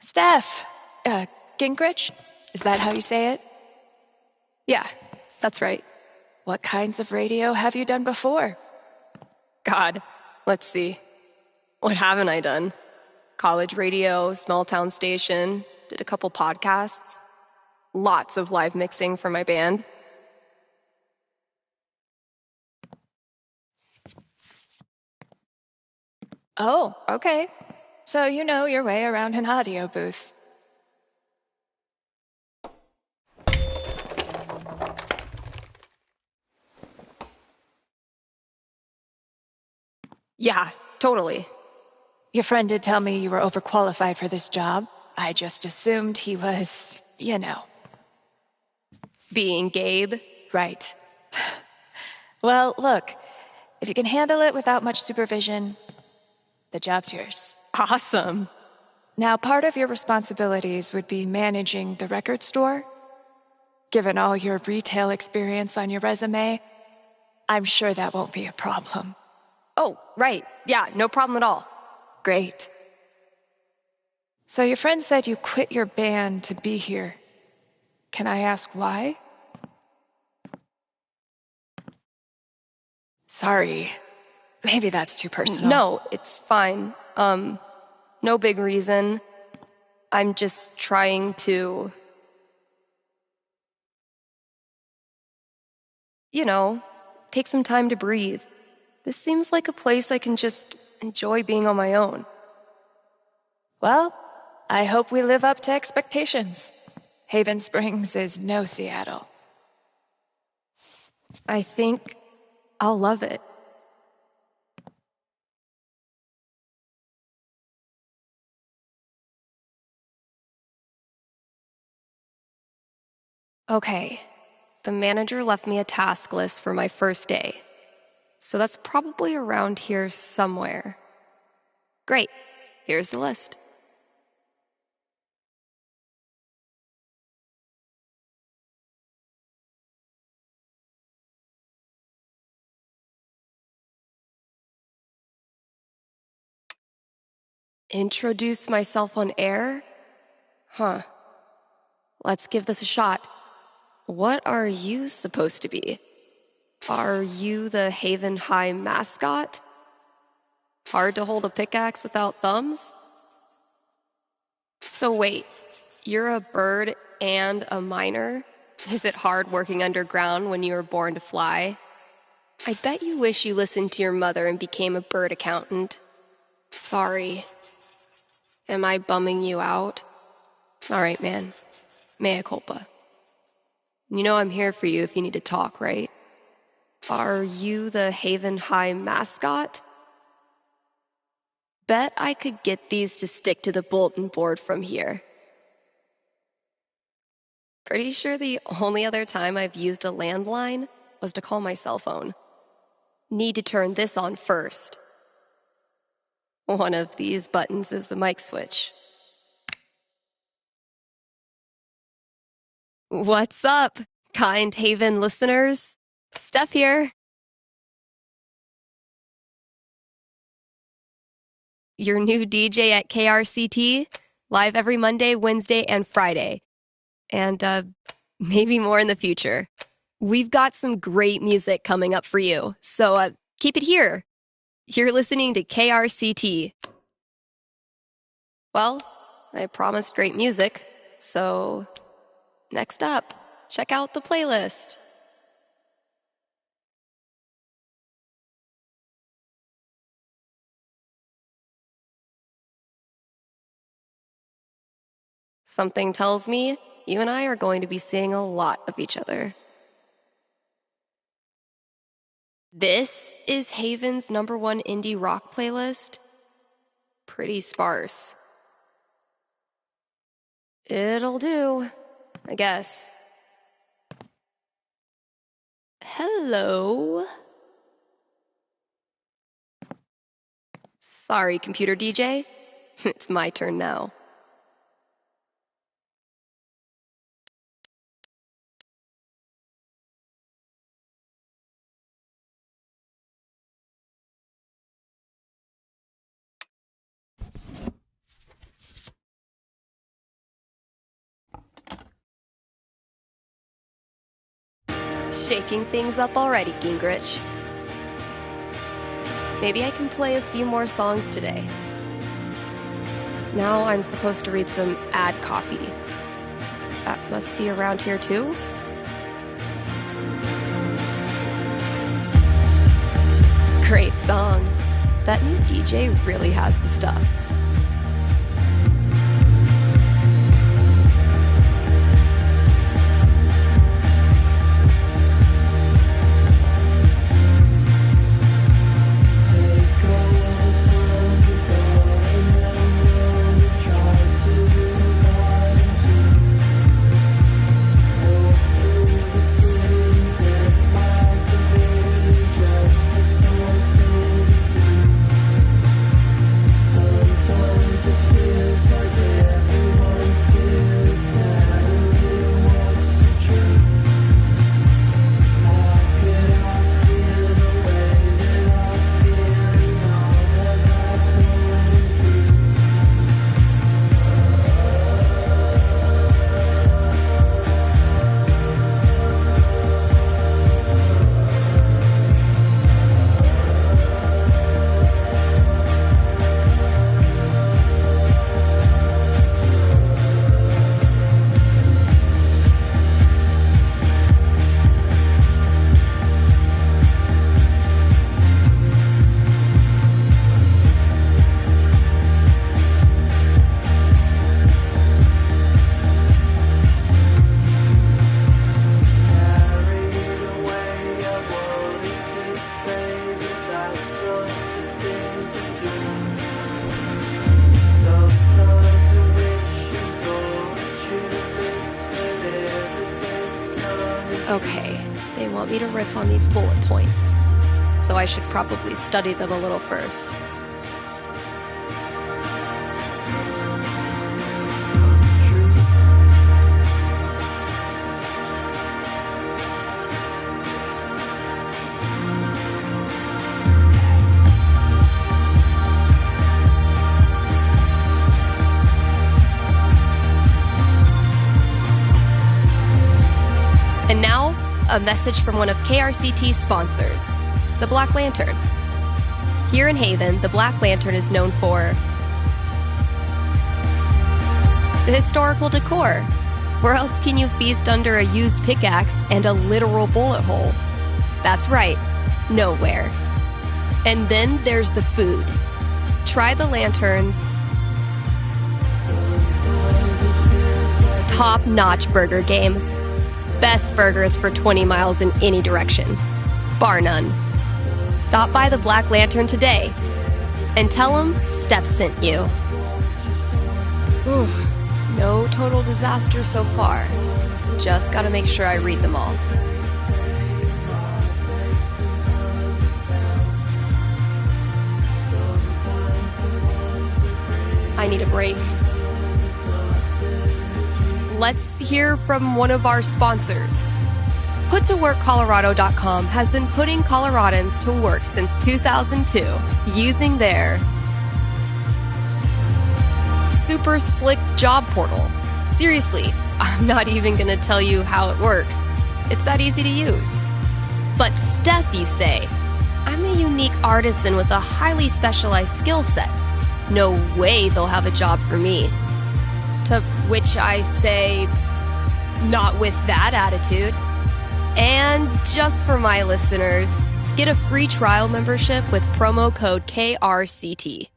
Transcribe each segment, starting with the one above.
Steph, Gingrich? Is that how you say it? Yeah, that's right. What kinds of radio have you done before? God, let's see. What haven't I done? College radio, small town station, did a couple podcasts, lots of live mixing for my band. Oh, okay. So you know your way around an audio booth. Yeah, totally. Your friend did tell me you were overqualified for this job. I just assumed he was, Being Gabe. right. Well, look, if you can handle it without much supervision, the job's yours. Awesome. Now, part of your responsibilities would be managing the record store. Given all your retail experience on your resume, I'm sure that won't be a problem. Oh, right. Yeah, no problem at all. Great. So your friend said you quit your band to be here. Can I ask why? Sorry. Maybe that's too personal. No, it's fine. No big reason. I'm just trying to, take some time to breathe. This seems like a place I can just enjoy being on my own. Well, I hope we live up to expectations. Haven Springs is no Seattle. I think I'll love it. Okay, the manager left me a task list for my first day. So that's probably around here somewhere. Great, here's the list. Introduce myself on air? Huh. Let's give this a shot. What are you supposed to be? Are you the Haven High mascot? Hard to hold a pickaxe without thumbs? So wait, you're a bird and a miner? Is it hard working underground when you were born to fly? I bet you wish you listened to your mother and became a bird accountant. Sorry. Am I bumming you out? All right, man. Mea culpa. You know I'm here for you if you need to talk, right? Are you the Haven High mascot? Bet I could get these to stick to the bulletin board from here. Pretty sure the only other time I've used a landline was to call my cell phone. Need to turn this on first. One of these buttons is the mic switch. What's up, kind Haven listeners? Steph here. Your new DJ at KRCT, live every Monday, Wednesday, and Friday. And maybe more in the future. We've got some great music coming up for you, so keep it here. You're listening to KRCT. Well, I promised great music, so next up, check out the playlist. Something tells me you and I are going to be seeing a lot of each other. This is Haven's #1 indie rock playlist. Pretty sparse. It'll do, I guess. Hello? Sorry, computer DJ. It's my turn now. Shaking things up already, Gingrich. Maybe I can play a few more songs today. Now I'm supposed to read some ad copy. That must be around here too? Great song. That new DJ really has the stuff. Okay, they want me to riff on these bullet points, so I should probably study them a little first. And now, a message from one of KRCT's sponsors, the Black Lantern. Here in Haven, the Black Lantern is known for the historical decor. Where else can you feast under a used pickaxe and a literal bullet hole? That's right, nowhere. And then there's the food. Try the Lantern's top-notch burger game. Best burgers for 20 miles in any direction, bar none. Stop by the Black Lantern today and tell them Steph sent you. Ooh, no total disaster so far. Just gotta make sure I read them all. I need a break. Let's hear from one of our sponsors. PutToWorkColorado.com has been putting Coloradans to work since 2002 using their super slick job portal. Seriously, I'm not even gonna tell you how it works. It's that easy to use. But Steph, you say, I'm a unique artisan with a highly specialized skill set. No way they'll have a job for me. To which I say, not with that attitude. And just for my listeners, get a free trial membership with promo code KRCT.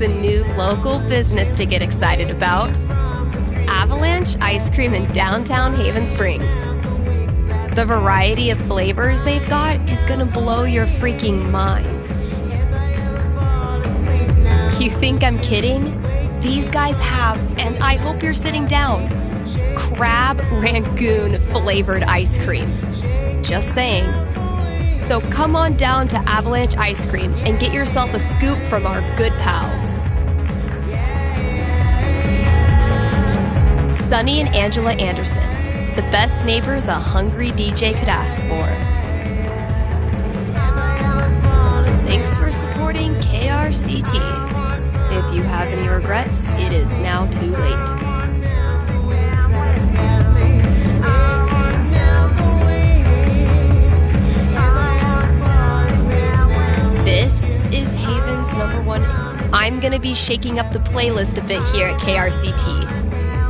A new local business to get excited about. Avalanche Ice Cream in downtown Haven Springs. The variety of flavors they've got is gonna blow your freaking mind. You think I'm kidding? These guys have, and I hope you're sitting down, crab Rangoon flavored ice cream. Just saying. So come on down to Avalanche Ice Cream and get yourself a scoop from our good pals. Sunny and Angela Anderson, the best neighbors a hungry DJ could ask for. Thanks for supporting KRCT. If you have any regrets, it is now too late. This is Haven's #1. I'm gonna be shaking up the playlist a bit here at KRCT.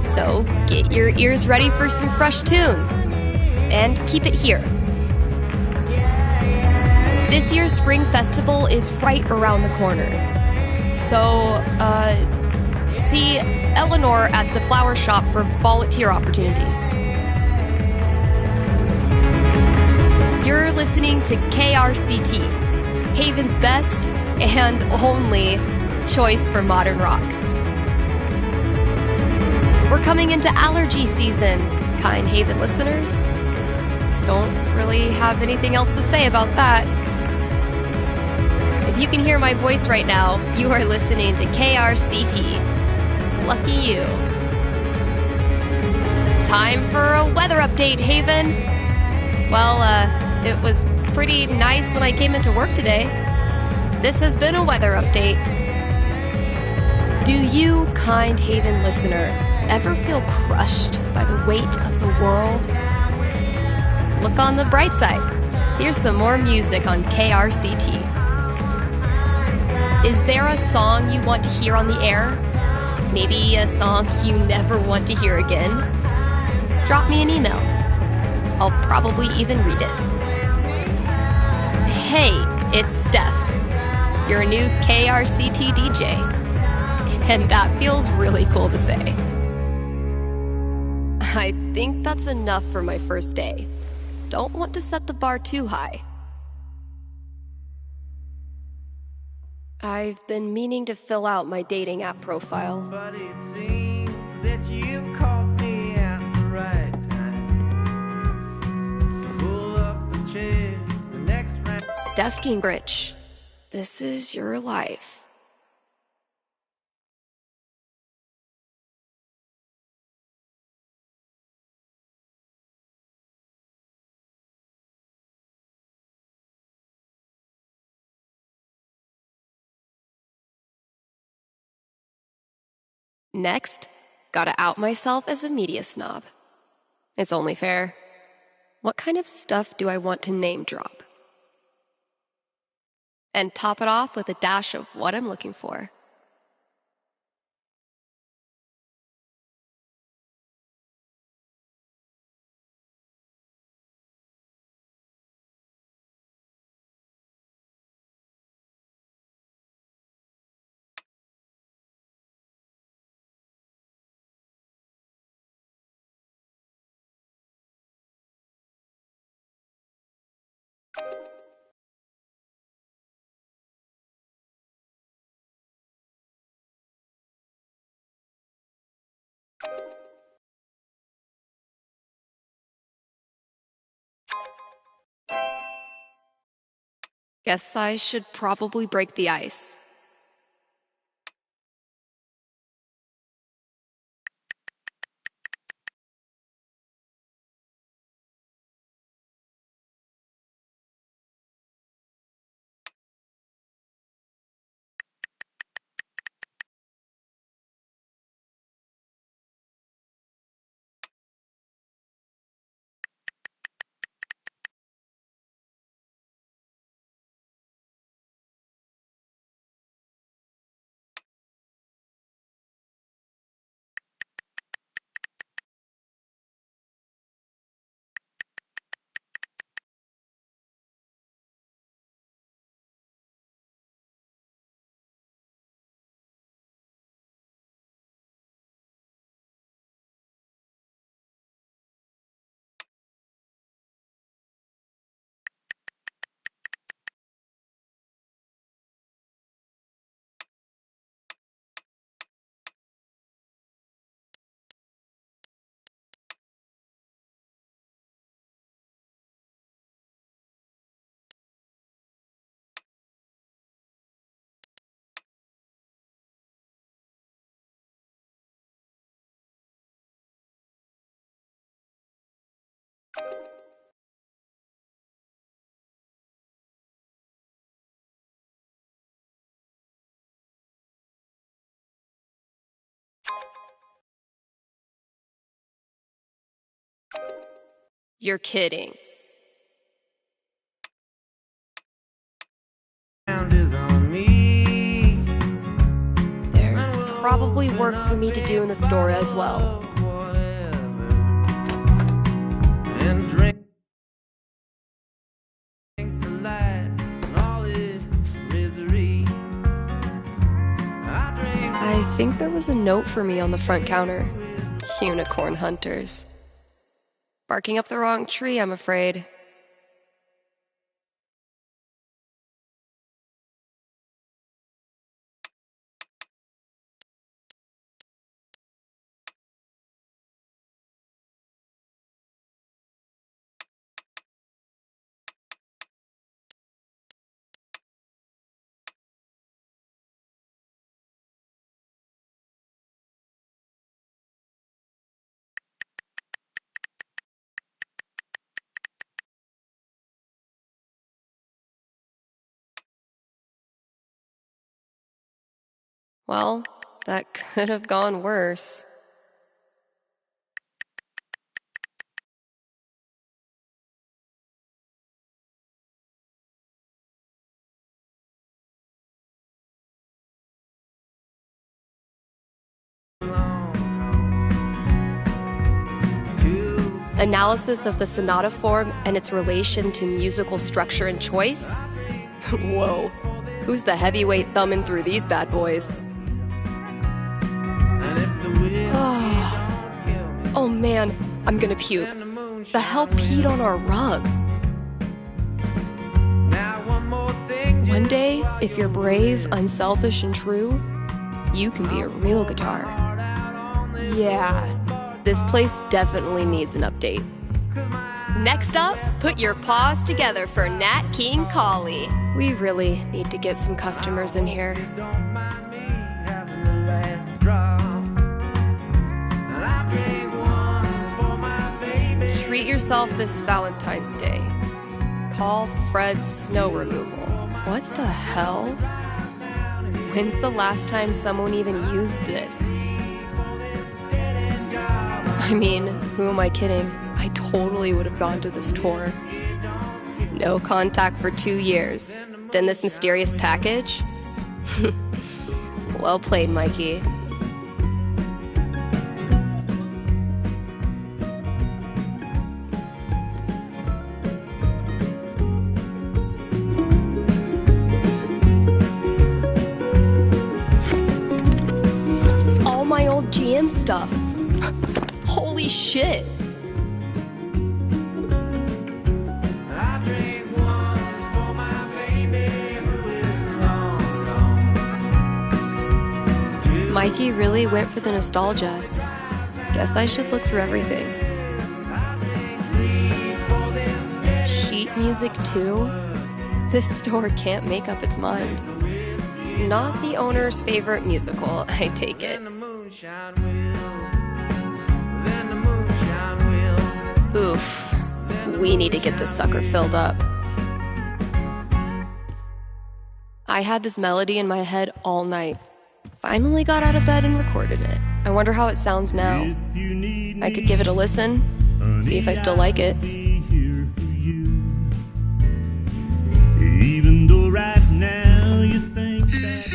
So get your ears ready for some fresh tunes. And keep it here. This year's Spring Festival is right around the corner. So, see Eleanor at the flower shop for volunteer opportunities. You're listening to KRCT, Haven's best and only choice for modern rock. We're coming into allergy season, kind Haven listeners. Don't really have anything else to say about that. If you can hear my voice right now, you are listening to KRCT. Lucky you. Time for a weather update, Haven. Well, it was pretty nice when I came into work today. This has been a weather update. Do you, kind Haven listener, ever feel crushed by the weight of the world? Look on the bright side. Here's some more music on KRCT. Is there a song you want to hear on the air? Maybe a song you never want to hear again? Drop me an email. I'll probably even read it. Hey, it's Steph, your new KRCT DJ. And that feels really cool to say. I think that's enough for my first day. Don't want to set the bar too high. I've been meaning to fill out my dating app profile. But it seems that you caught me at the right time. Pull up the chair, the next round. Steph Gingrich, this is your life. Next, gotta out myself as a media snob. It's only fair. What kind of stuff do I want to name drop? And top it off with a dash of what I'm looking for. Guess I should probably break the ice. You're kidding. Sound is on me. There's probably work for me to do in the store as well. Whatever. And drink to light all this misery. I drink I think there was a note for me on the front counter. Unicorn hunters. Barking up the wrong tree, I'm afraid. Well, that could have gone worse. Analysis of the sonata form and its relation to musical structure and choice? Whoa, who's the heavyweight thumbing through these bad boys? Oh man, I'm gonna puke. The hell peed on our rug? One day, if you're brave, unselfish, and true, you can be a real guitar. Yeah, this place definitely needs an update. Next up, put your paws together for Nat King Cole. We really need to get some customers in here. Treat yourself this Valentine's Day. Call Fred's snow removal. What the hell? When's the last time someone even used this? I mean, who am I kidding? I totally would have gone to this tour. No contact for 2 years. Then this mysterious package? Well played, Mikey. All my old GM stuff. Holy shit. Mikey really went for the nostalgia. Guess I should look through everything. Sheet music too? This store can't make up its mind. Not the owner's favorite musical, I take it. Oof. We need to get this sucker filled up. I had this melody in my head all night. Finally got out of bed and recorded it. I wonder how it sounds now. I could give it a listen, see if I still like it. Even though right now you think that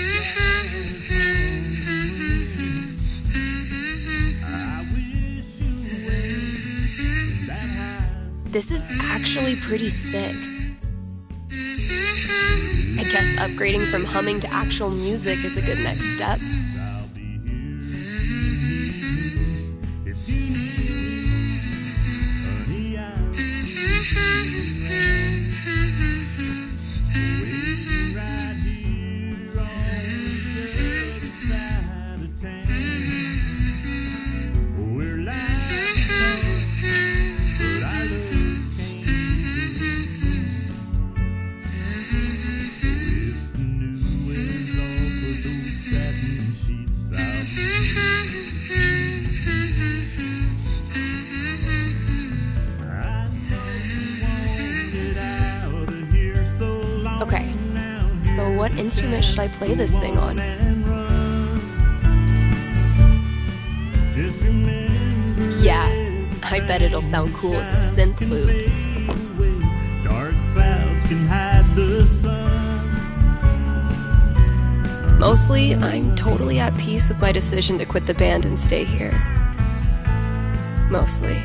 I wish you were that high. This is actually pretty sick. I guess upgrading from humming to actual music is a good next step. I'll be here if you need me. Honey, waiting right here on the other side of town. We're like but our love can't with the new winds off of those satin instrument should I play this thing on? Yeah, I bet it'll sound cool as a synth loop. Dark clouds can hide the sun. Mostly, I'm totally at peace with my decision to quit the band and stay here. Mostly.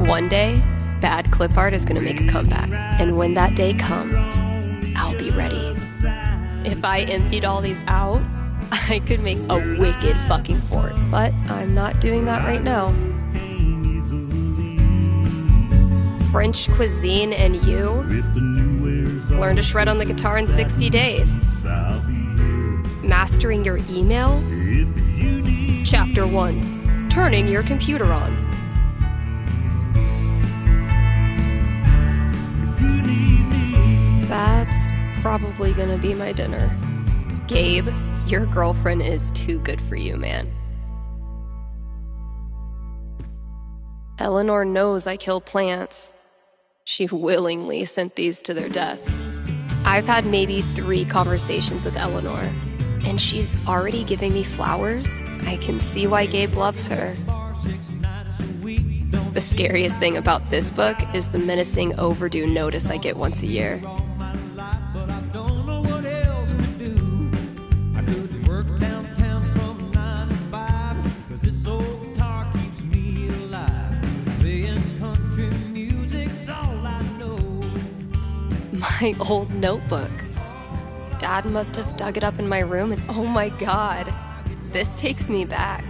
One day, bad clip art is gonna make a comeback, and when that day comes, I'll be ready. If I emptied all these out, I could make a wicked fucking fort, but I'm not doing that right now. French cuisine and you? Learn to shred on the guitar in 60 days. Mastering your email? Chapter 1, turning your computer on. That's probably gonna be my dinner. Gabe, your girlfriend is too good for you, man. Eleanor knows I kill plants. She willingly sent these to their death. I've had maybe 3 conversations with Eleanor, and she's already giving me flowers. I can see why Gabe loves her. The scariest thing about this book is the menacing overdue notice I get once a year. My old notebook. Dad must have dug it up in my room, and oh my god, this takes me back.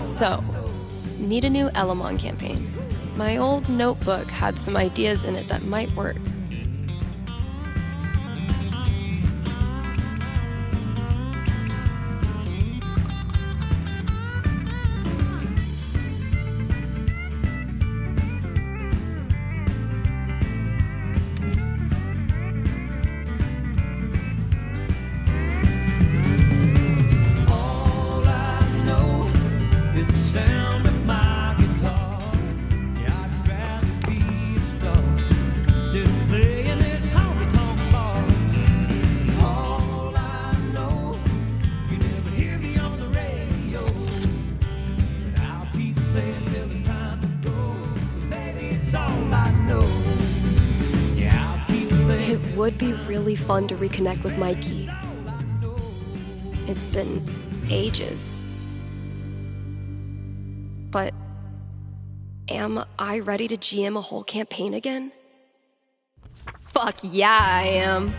So, need a new Elamon campaign. My old notebook had some ideas in it that might work. It would be really fun to reconnect with Mikey. It's been ages. But am I ready to GM a whole campaign again? Fuck yeah, I am.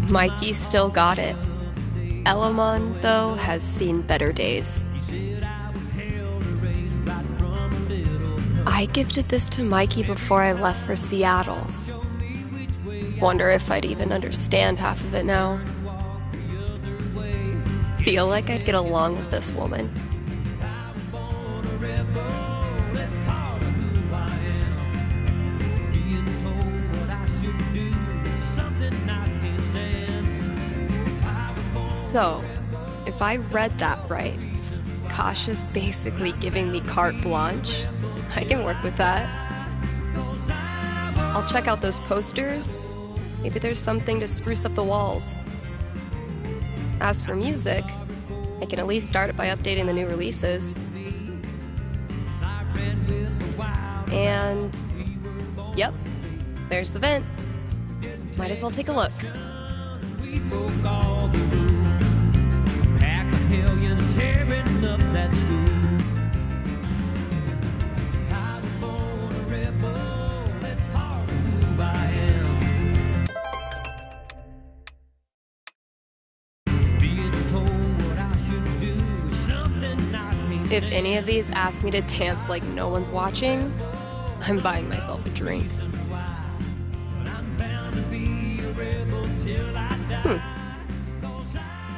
Mikey still got it. Elamon, though, has seen better days. I gifted this to Mikey before I left for Seattle. Wonder if I'd even understand half of it now. feel like I'd get along with this woman. So, if I read that right, Kasha's basically giving me carte blanche. I can work with that. I'll check out those posters. Maybe there's something to spruce up the walls. As for music, I can at least start it by updating the new releases. And, yep, there's the vent. Might as well take a look. If any of these ask me to dance like no one's watching, I'm buying myself a drink.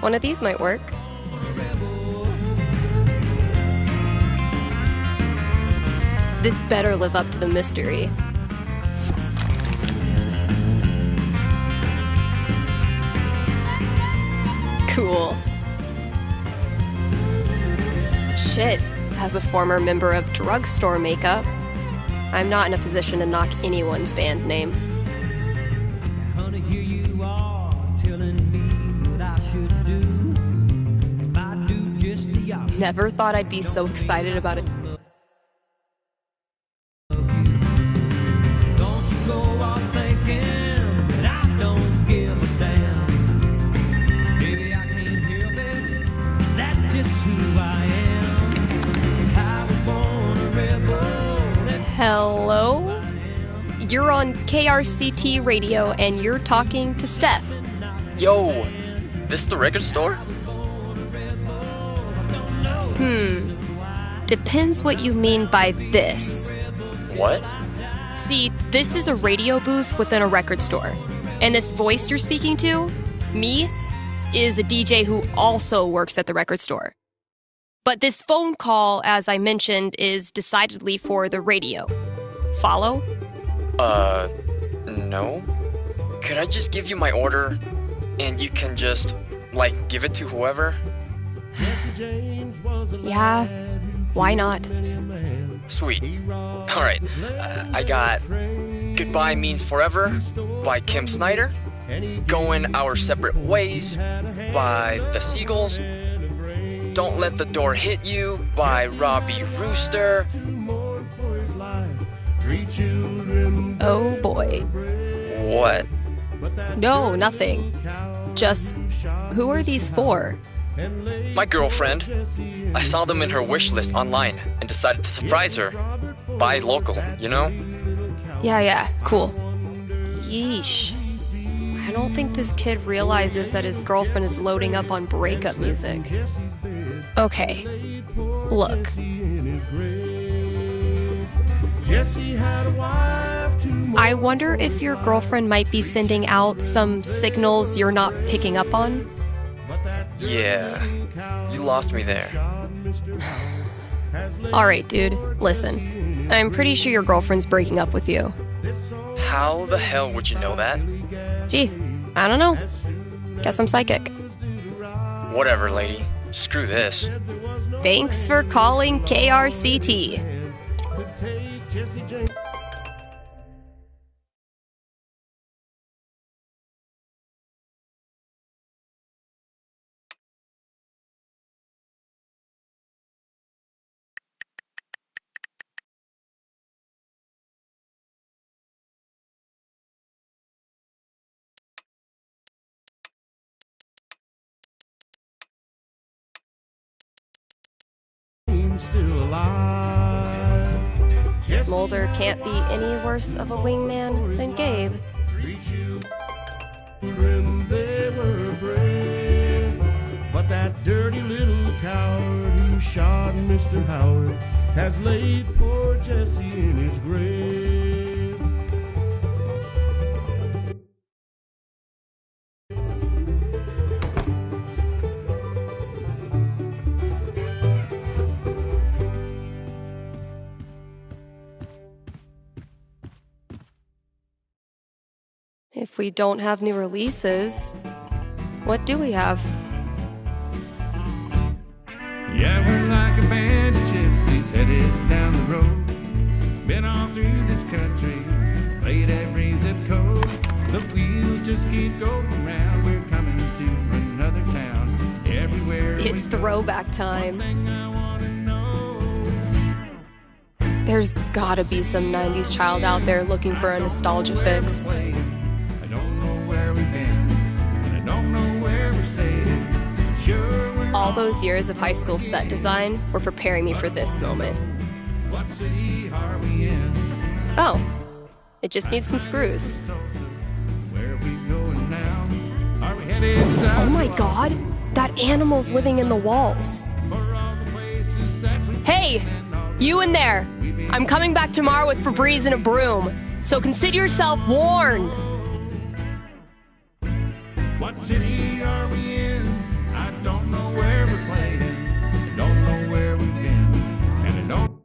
One of these might work. This better live up to the mystery. Cool. Shit, as a former member of Drugstore Makeup, I'm not in a position to knock anyone's band name. Honey, here you are, telling me what I should do. If I do just the opposite. Never thought I'd be so excited about it. Don't you go off thinking that I don't give a damn. Baby, I can't help it. That's just who I am. I was born a rebel. Hello? You're on KRCT radio and you're talking to Steph. Yo, this the record store? Depends what you mean by this. What? See, this is a radio booth within a record store. And this voice you're speaking to, me, is a DJ who also works at the record store. But this phone call, as I mentioned, is decidedly for the radio. Follow? No. Could I just give you my order and you can just, give it to whoever? Yeah, why not? Sweet. Alright, I got Goodbye Means Forever by Kim Snyder, Going Our Separate Ways by The Seagulls, Don't Let the Door Hit You by Robbie Rooster. Oh boy. What? No, nothing. Just, who are these for? My girlfriend. I saw them in her wish list online and decided to surprise her. Buy local, you know? Yeah, cool. Yeesh. I don't think this kid realizes that his girlfriend is loading up on breakup music. Okay, look. I wonder if your girlfriend might be sending out some signals you're not picking up on? Yeah, you lost me there. Alright, dude, listen. I'm pretty sure your girlfriend's breaking up with you. How the hell would you know that? Gee, I don't know. Guess I'm psychic. Whatever, lady. Screw this. Thanks for calling KRCT. Still alive. Smolder can't be any worse of a wingman than Gabe. They were brave, but that dirty little coward who shot Mr. Howard has laid poor Jesse in his grave. If we don't have new releases, what do we have? Yeah, we're like a band of gypsies headed down the road. Been all through this country, played every zip code. The wheels just keep going round. We're coming to another town. Everywhere It's we go, throwback time. thing I wanna know. There's gotta be some 90s child out there looking for a nostalgia fix. I don't know where we've been, and I don't know where we're staying. Sure, we're All those years of high school set design were preparing me for this moment. what city are we in? Oh, it just needs some screws. Where we going now? Are we headed south? Oh my god, that animal's living in the walls. For all the places that we Hey, you in there! I'm coming back tomorrow with Febreze and a broom, so consider yourself warned. What city are we in? I don't know where we're playing. I don't know where we've been. And I don't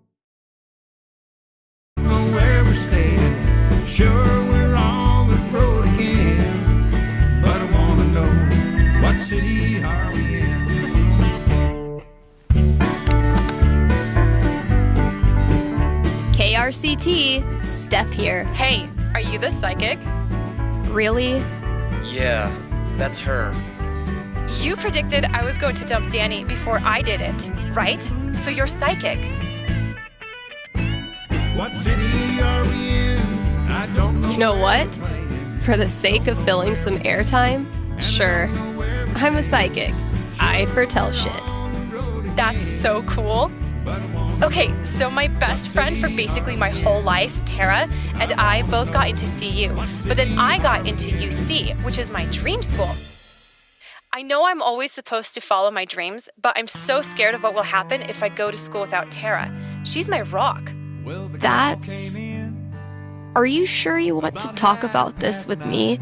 know where we're staying. Sure, we're on the road again. But I wanna know, what city are we in? KRCT, Steph here. Hey, are you the psychic? Really? Yeah, that's her. You predicted I was going to dump Danny before I did it, right? So you're psychic. What city are we in? I don't know. You know where what? we're playing. For the sake of filling some airtime, sure. I'm a psychic. I foretell shit. That's so cool. Okay, so my best friend for basically my whole life, Tara, and I both got into CU, but then I got into UC, which is my dream school. I know I'm always supposed to follow my dreams, but I'm so scared of what will happen if I go to school without Tara. She's my rock. That's... Are you sure you want to talk about this with me?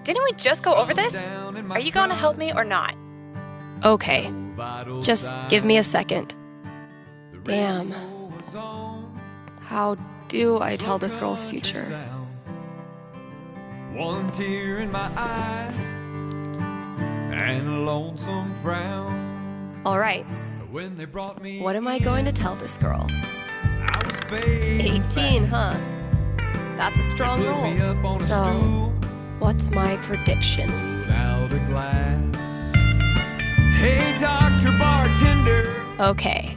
Didn't we just go over this? Are you going to help me or not? Okay, just give me a second. Damn. How do I tell this girl's future? One tear in my eye and a lonesome frown. All right, When they brought me what am I going to tell this girl? I was fading 18, huh? That's a strong Put me up roll. on a So, stool, what's my prediction? without a glass. Hey, Dr. Bartender. Okay,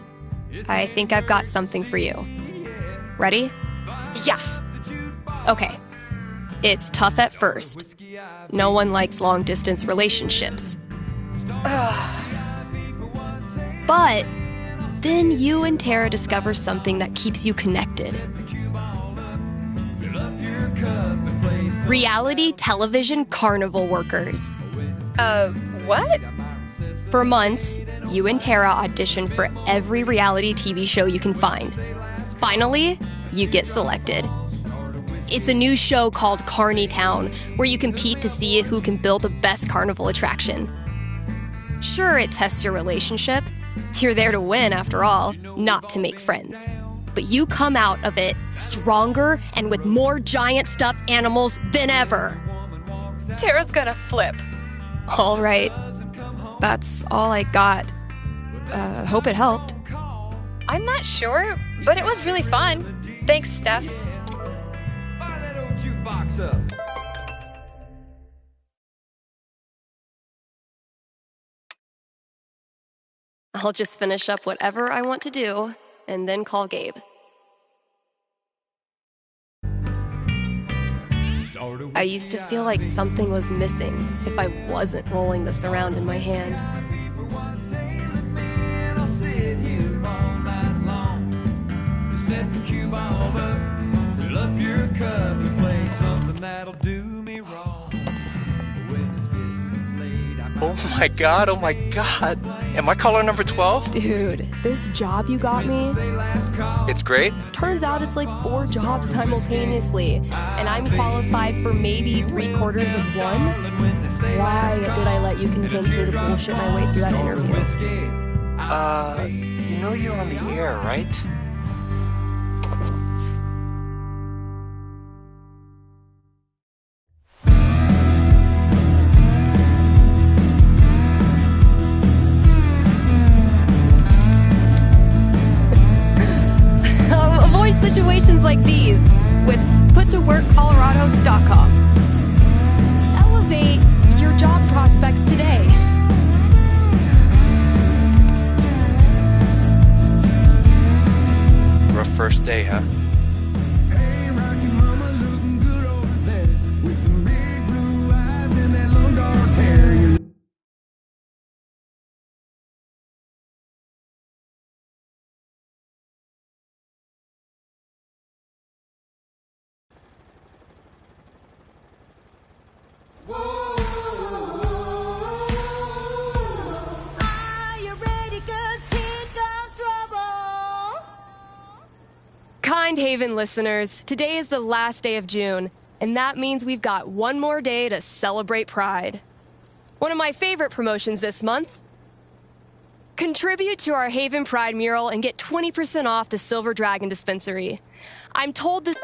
I think I've got something for you. Ready? Yes. Okay. It's tough at first. No one likes long-distance relationships. But then you and Tara discover something that keeps you connected. Reality television carnival workers. What? For months, you and Tara audition for every reality TV show you can find. Finally, you get selected. It's a new show called Carny Town, where you compete to see who can build the best carnival attraction. Sure, it tests your relationship. You're there to win, after all, not to make friends. But you come out of it stronger and with more giant stuffed animals than ever. Tara's gonna flip. All right. That's all I got. Hope it helped. I'm not sure, but it was really fun. Thanks, Steph. Fire that old jukebox up. I'll just finish up whatever I want to do and then call Gabe. I used to feel like something was missing if I wasn't rolling this around in my hand. I'll sit here all night long. You set the cue ball up, fill up your cup, you play something that'll do me wrong. When it's getting late, I Oh my god, oh my god. Am I caller number 12? Dude, this job you got me, say last call. It's great. turns out it's like 4 jobs simultaneously, and I'm qualified for maybe 3/4 of one? Why did I let you convince me to bullshit my way through that interview? You know you're on the air, right? these with puttoworkcolorado.com. Elevate your job prospects today. Rough first day, huh? Hey, Rocky Mama looking good over there with them big blue eyes and that long dark hair. Are you ready? 'Cause here comes trouble. Kind Haven listeners, today is the last day of June, and that means we've got one more day to celebrate Pride. One of my favorite promotions this month. Contribute to our Haven Pride mural and get 20% off the Silver Dragon dispensary. I'm told this.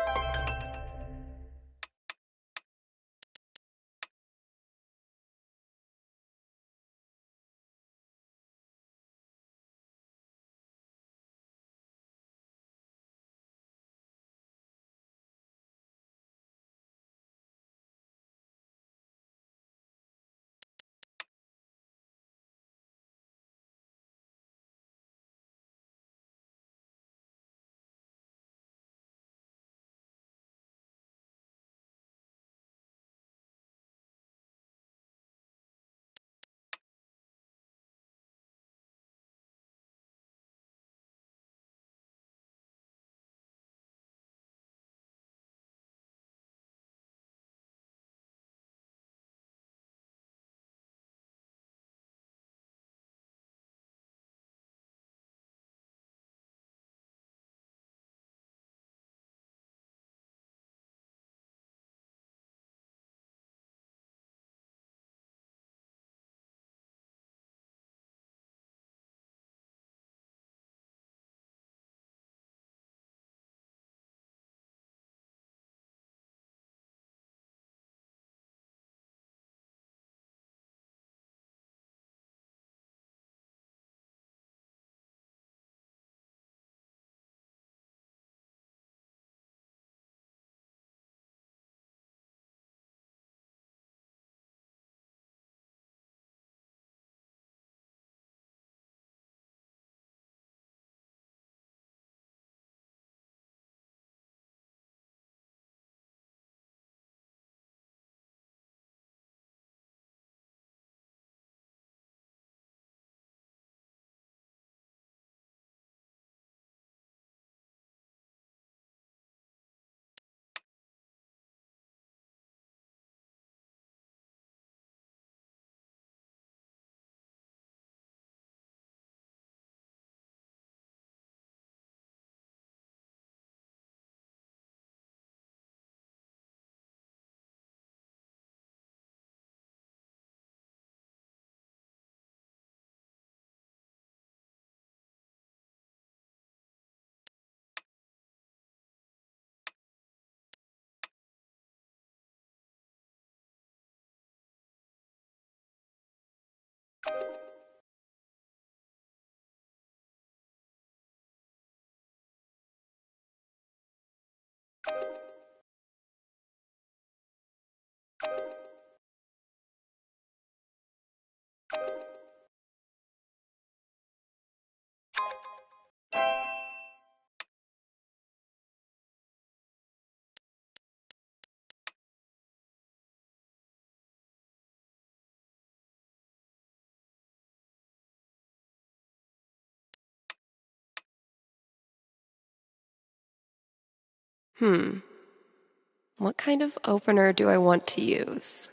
What kind of opener do I want to use?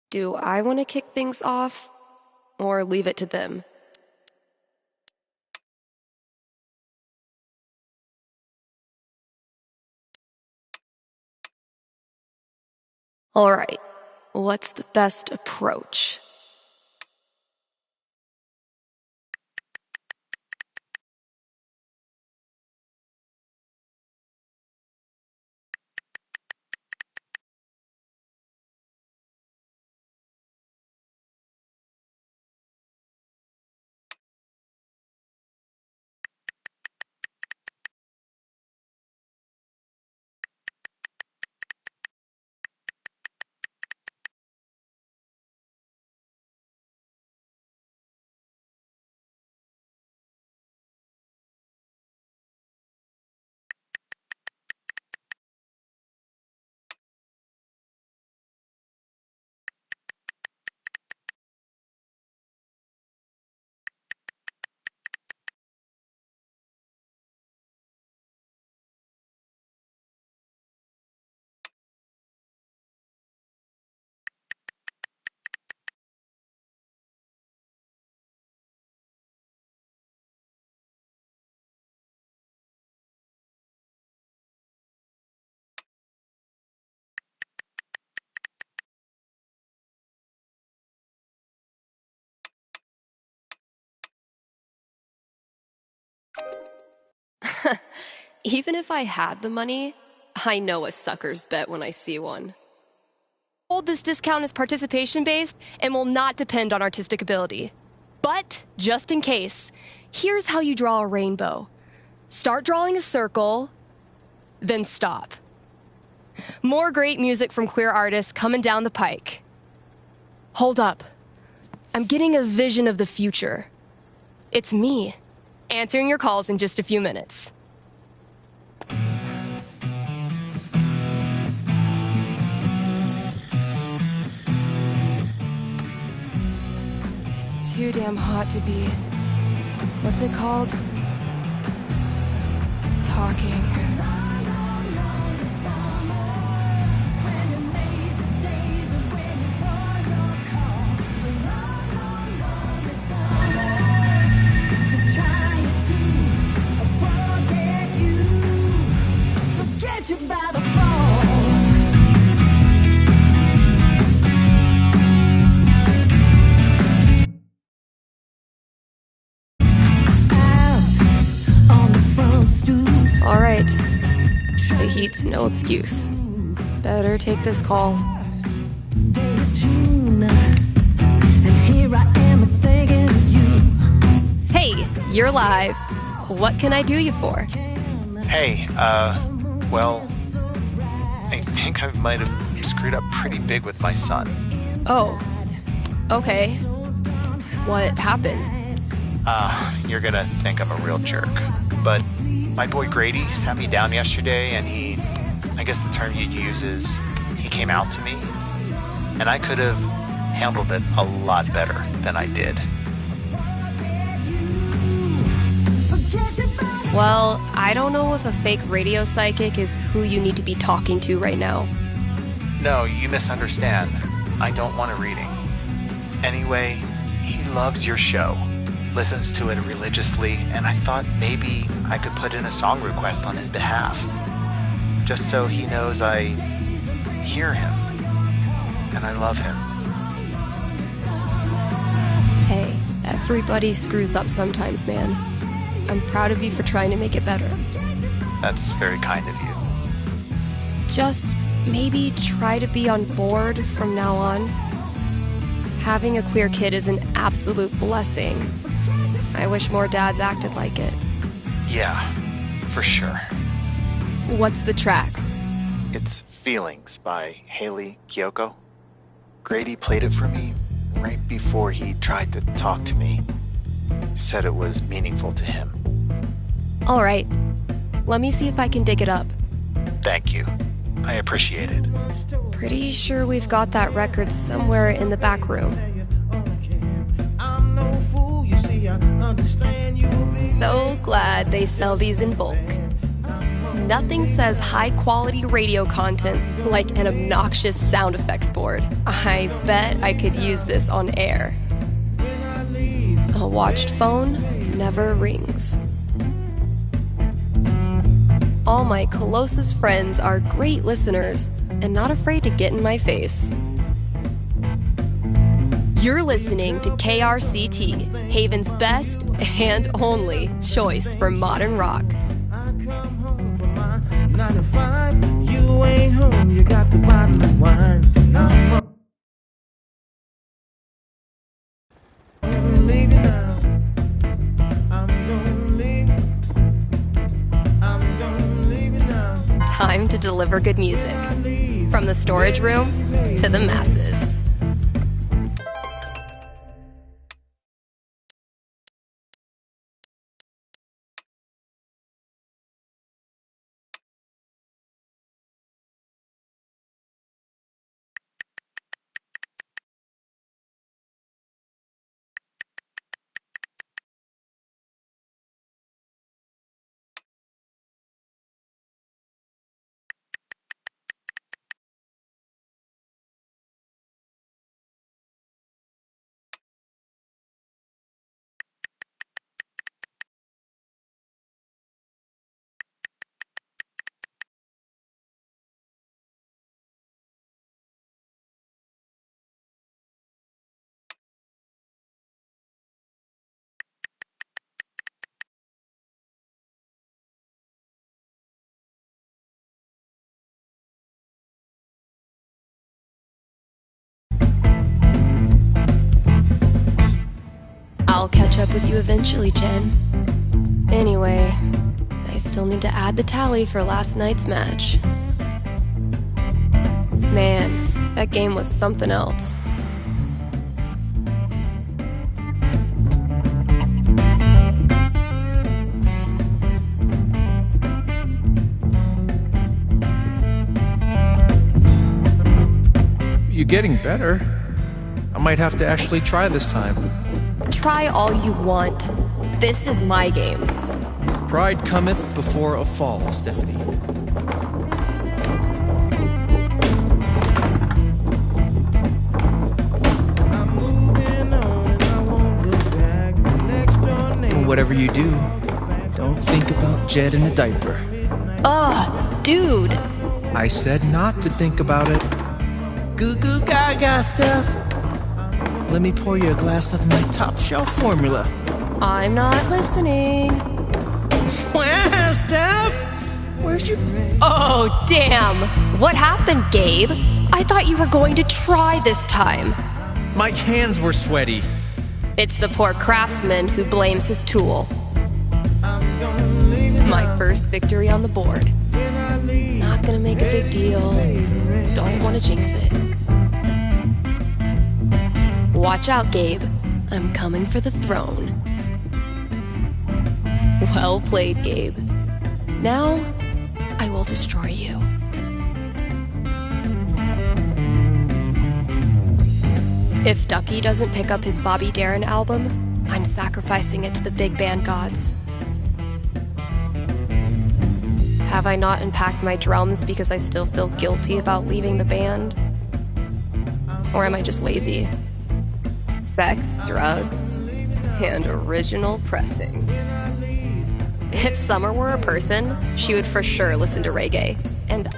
Do I want to kick things off or leave it to them? All right, what's the best approach? Even if I had the money, I know a sucker's bet when I see one. Hold this discount is participation based and will not depend on artistic ability. But, just in case, here's how you draw a rainbow. Start drawing a circle, then stop. More great music from queer artists coming down the pike. Hold up. I'm getting a vision of the future. It's me, answering your calls in just a few minutes. It's too damn hot to be... what's it called? Talking. All right. The heat's no excuse. Better take this call. Hey, you're live. What can I do you for? Hey, well, I think I might have screwed up pretty big with my son. Oh, okay. What happened? You're gonna think I'm a real jerk, but my boy Grady sat me down yesterday and I guess the term you'd use is, he came out to me, and I could have handled it a lot better than I did. Well, I don't know if a fake radio psychic is who you need to be talking to right now. No, you misunderstand. I don't want a reading. Anyway, he loves your show, listens to it religiously, and I thought maybe I could put in a song request on his behalf, just so he knows I hear him, and I love him. Hey, everybody screws up sometimes, man. I'm proud of you for trying to make it better. That's very kind of you. Just maybe try to be on board from now on. Having a queer kid is an absolute blessing. I wish more dads acted like it. Yeah, for sure. What's the track? It's Feelings by Haley Kiyoko. Grady played it for me right before he tried to talk to me. Said it was meaningful to him. All right. Let me see if I can dig it up. Thank you. I appreciate it. Pretty sure we've got that record somewhere in the back room. I'm no fool, you see, I understand you. So glad they sell these in bulk. Nothing says high-quality radio content like an obnoxious sound effects board. I bet I could use this on air. A watched phone never rings. All my closest friends are great listeners and not afraid to get in my face. You're listening to KRCT, Haven's best and only choice for modern rock. I come home from my 9 to 5. You ain't home, you got the bottle of wine. I'm gonna leave you now. I'm gonna leave. I'm gonna leave you now. Time to deliver good music. From the storage room to the masses. I'll catch up with you eventually, Jen. Anyway, I still need to add the tally for last night's match. Man, that game was something else. You're getting better. I might have to actually try this time. Try all you want. This is my game. Pride cometh before a fall, Stephanie. I'm moving on and I won't look back. Next door neighbor. Whatever you do, don't think about Jed in a diaper. Ugh, dude. I said not to think about it. Goo goo gaga, Steph. Let me pour you a glass of my top shelf formula. I'm not listening. Well, Steph, where's your... Oh, damn. What happened, Gabe? I thought you were going to try this time. My hands were sweaty. It's the poor craftsman who blames his tool. I'm gonna leave you My first victory on the board. when I leave. Not gonna make a big deal. Don't want to jinx it. Watch out, Gabe. I'm coming for the throne. Well played, Gabe. Now, I will destroy you. If Ducky doesn't pick up his Bobby Darin album, I'm sacrificing it to the big band gods. Have I not unpacked my drums because I still feel guilty about leaving the band? Or am I just lazy? Sex, drugs, and original pressings. If Summer were a person, she would for sure listen to reggae. And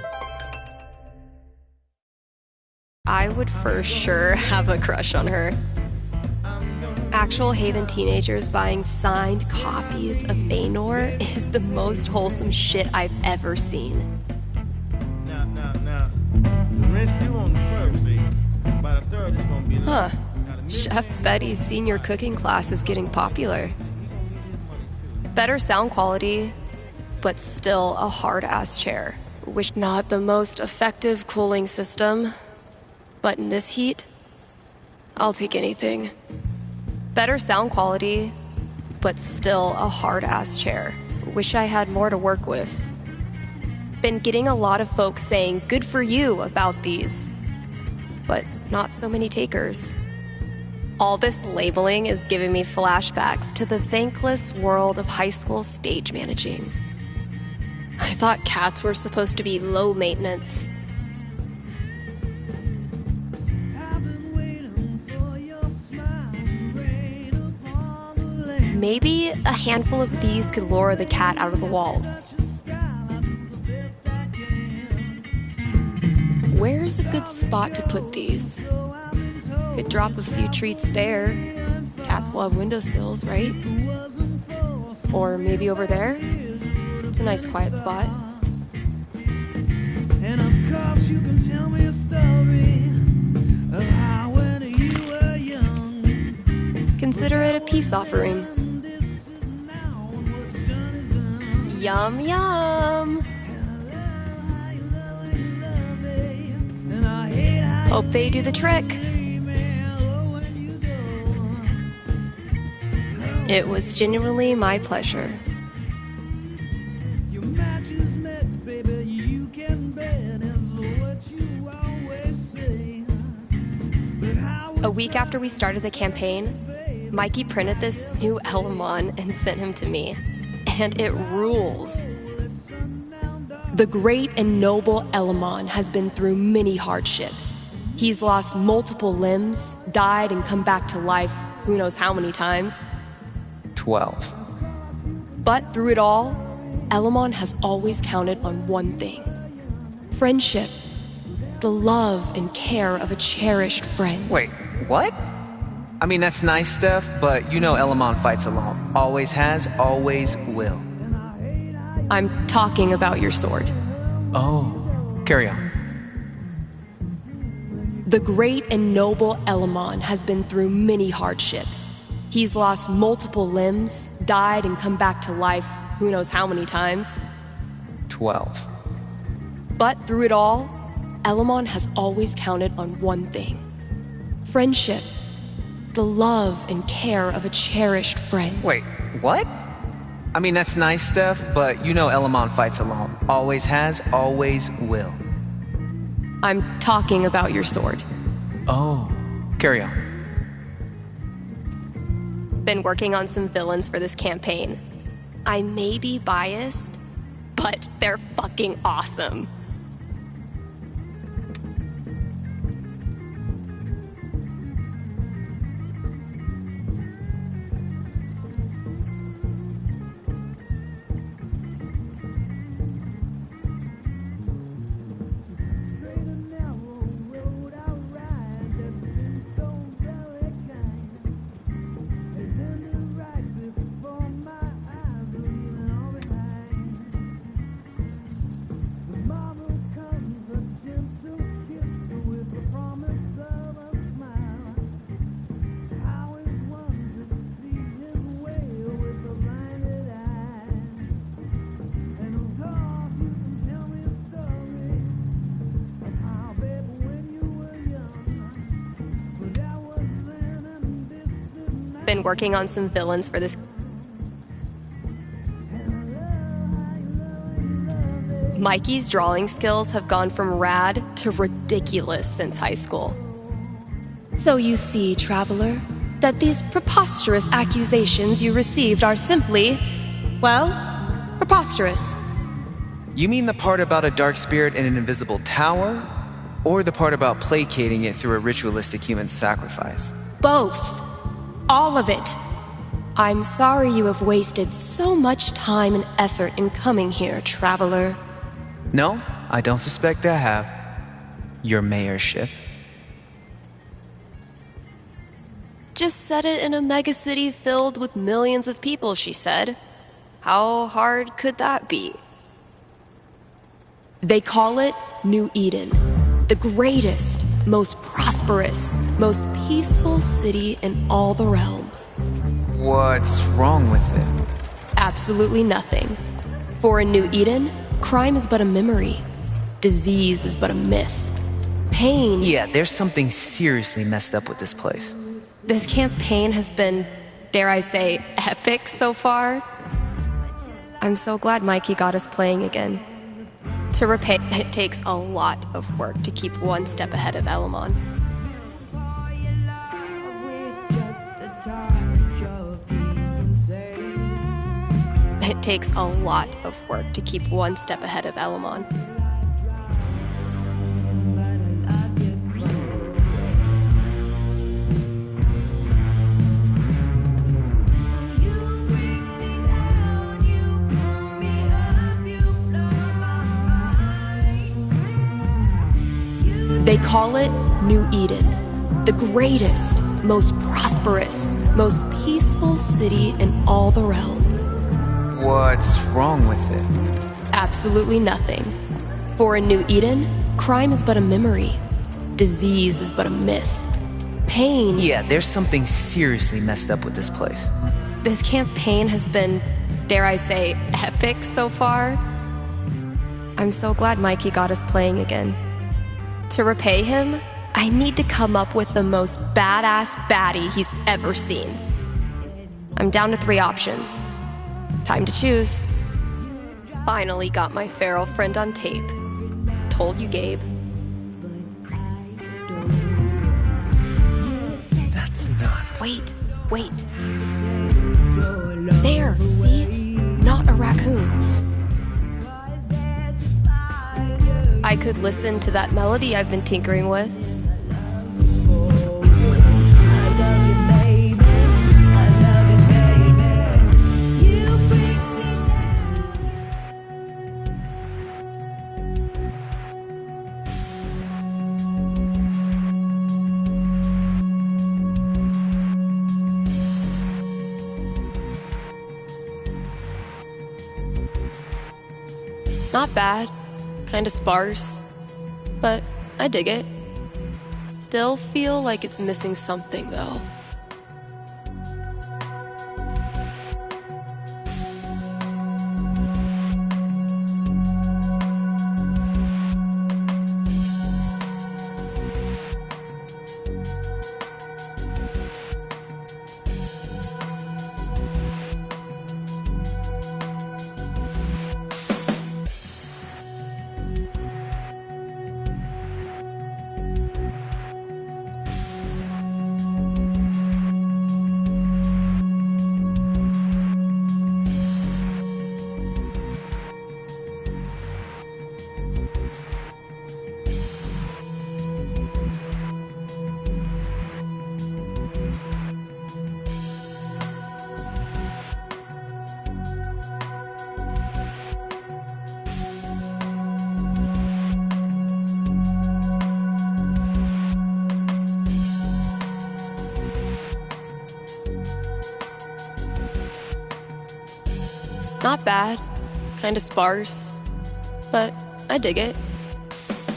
I would for sure have a crush on her. Actual Haven teenagers buying signed copies of Baynor is the most wholesome shit I've ever seen. Now. The rest you on the first, see. By the third, it's gonna be Huh. Chef Betty's senior cooking class is getting popular. Better sound quality, but still a hard-ass chair. Which not the most effective cooling system, but in this heat, I'll take anything. Better sound quality, but still a hard-ass chair. Wish I had more to work with. Been getting a lot of folks saying good for you about these, but not so many takers. All this labeling is giving me flashbacks to the thankless world of high school stage managing. I thought cats were supposed to be low maintenance. Maybe a handful of these could lure the cat out of the walls. Where's a good spot to put these? Could drop a few treats there. Cats love windowsills, right? Or maybe over there? It's a nice quiet spot. And of course you can tell me a story of how when you were young. Consider it a peace offering. Yum, yum. Hope they do the trick. It was genuinely my pleasure. A week after we started the campaign, Mikey printed this new Elamon and sent him to me. And it rules. The great and noble Elamon has been through many hardships. He's lost multiple limbs, died and come back to life who knows how many times. 12. But through it all, Elamon has always counted on one thing. Friendship. The love and care of a cherished friend. Wait, what? I mean, that's nice stuff, but you know Elamon fights alone. Always has, always will. I'm talking about your sword. Oh, carry on. The great and noble Elamon has been through many hardships. He's lost multiple limbs, died and come back to life who knows how many times. 12. But through it all, Elamon has always counted on one thing. Friendship. The love and care of a cherished friend. Wait, what? I mean, that's nice stuff, but you know Elamon fights alone. Always has, always will. I'm talking about your sword. Oh, carry on. Been working on some villains for this campaign. I may be biased, but they're fucking awesome. Been working on some villains for this. Mikey's drawing skills have gone from rad to ridiculous since high school. So you see, traveler, that these preposterous accusations you received are simply, well, preposterous. You mean the part about a dark spirit in an invisible tower? Or the part about placating it through a ritualistic human sacrifice? Both. All of it. I'm sorry you have wasted so much time and effort in coming here, traveler. No, I don't suspect I have. Your mayorship. Just said it in a megacity filled with millions of people, she said. How hard could that be? They call it New Eden, the greatest, most prosperous, most peaceful city in all the realms. What's wrong with it? Absolutely nothing. For in New Eden, crime is but a memory. Disease is but a myth. Pain... Yeah, there's something seriously messed up with this place. This campaign has been, dare I say, epic so far. I'm so glad Mikey got us playing again. To repay, it takes a lot of work to keep one step ahead of Elamon. takes a lot of work to keep one step ahead of Elamon. They call it New Eden, the greatest, most prosperous, most peaceful city in all the realms. What's wrong with it? Absolutely nothing. For in New Eden, crime is but a memory. Disease is but a myth. Pain... Yeah, there's something seriously messed up with this place. This campaign has been, dare I say, epic so far. I'm so glad Mikey got us playing again. To repay him, I need to come up with the most badass baddie he's ever seen. I'm down to 3 options. Time to choose. Finally got my feral friend on tape. Told you, Gabe. That's not... Wait. There, see? Not a raccoon. I could listen to that melody I've been tinkering with. Not bad. Kinda sparse. But I dig it. Still feel like it's missing something, though. Not bad. Kinda sparse. But I dig it.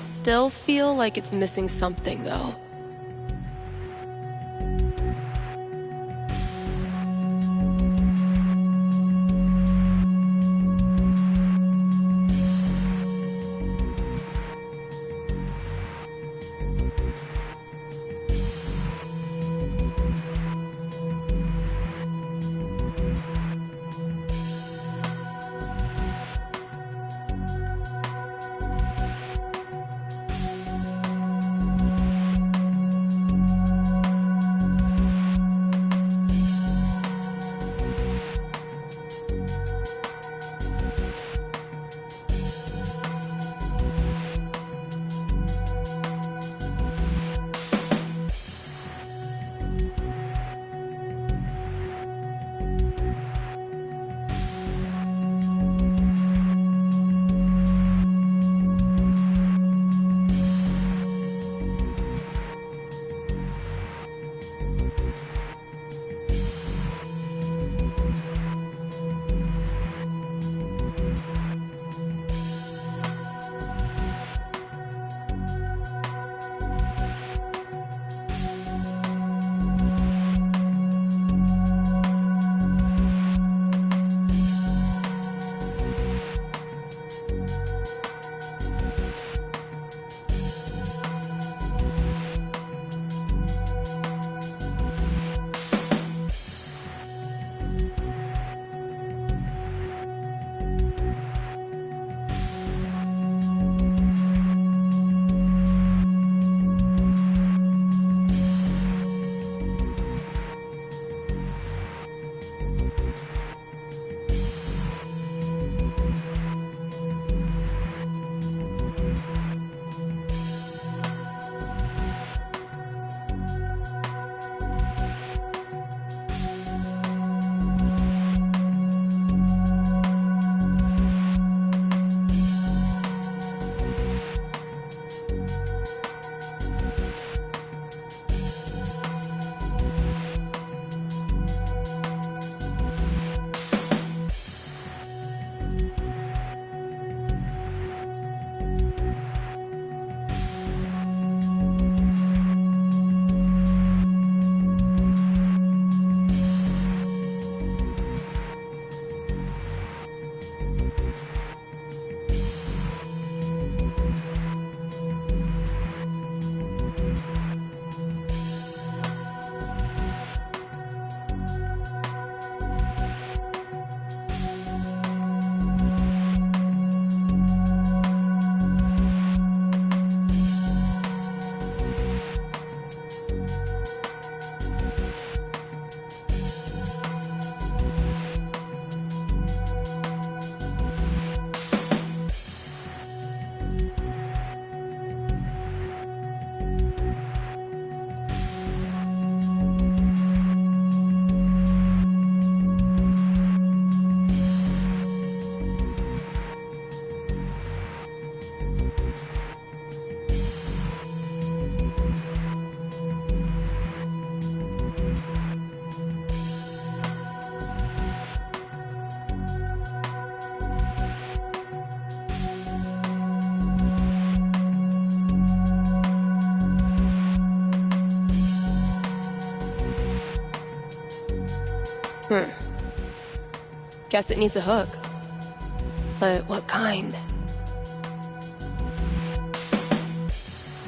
Still feel like it's missing something, though. Guess it needs a hook. But what kind?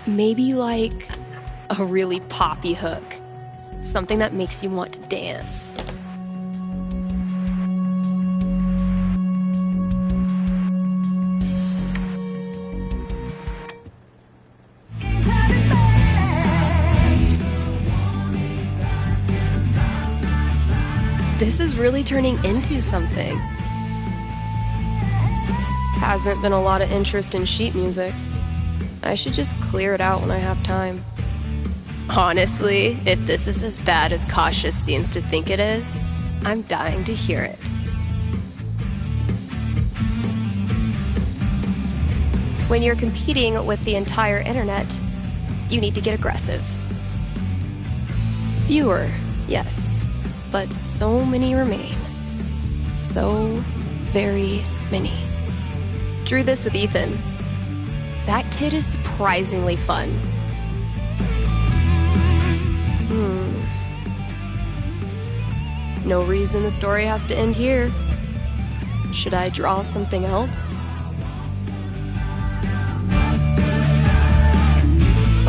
Maybe like a really poppy hook. Something that makes you want to dance. This is really turning into something. Hasn't been a lot of interest in sheet music. I should just clear it out when I have time. Honestly, if this is as bad as Cautious seems to think it is, I'm dying to hear it. When you're competing with the entire internet, you need to get aggressive. Fewer, yes, but so many remain. So very many. Drew this with Ethan. That kid is surprisingly fun. No reason the story has to end here. Should I draw something else?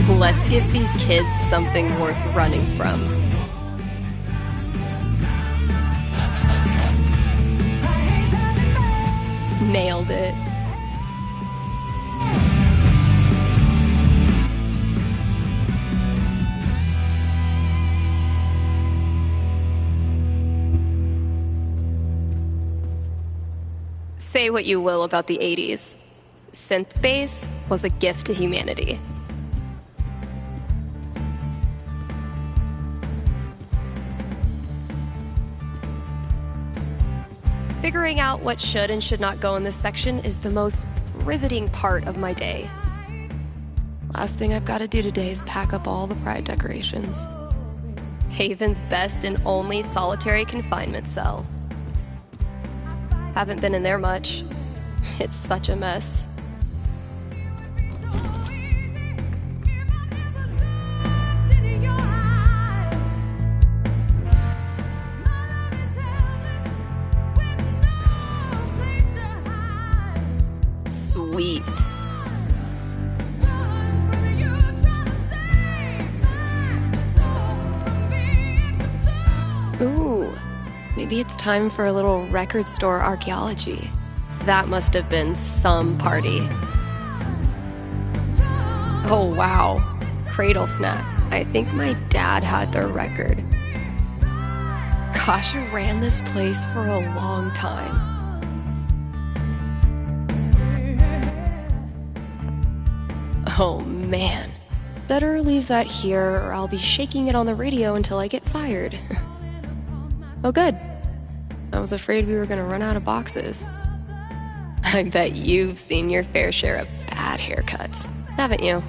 Let's give these kids something worth running from. Nailed it. Say what you will about the 80s. Synth bass was a gift to humanity. Figuring out what should and should not go in this section is the most riveting part of my day. Last thing I've got to do today is pack up all the pride decorations. Haven's best and only solitary confinement cell. Haven't been in there much. It's such a mess. Sweet. Ooh, maybe it's time for a little record store archaeology. That must have been some party. Oh wow, Cradle Snack. I think my dad had their record. Kasha ran this place for a long time. Oh man, better leave that here or I'll be shaking it on the radio until I get fired. Oh good, I was afraid we were gonna run out of boxes. I bet you've seen your fair share of bad haircuts, haven't you?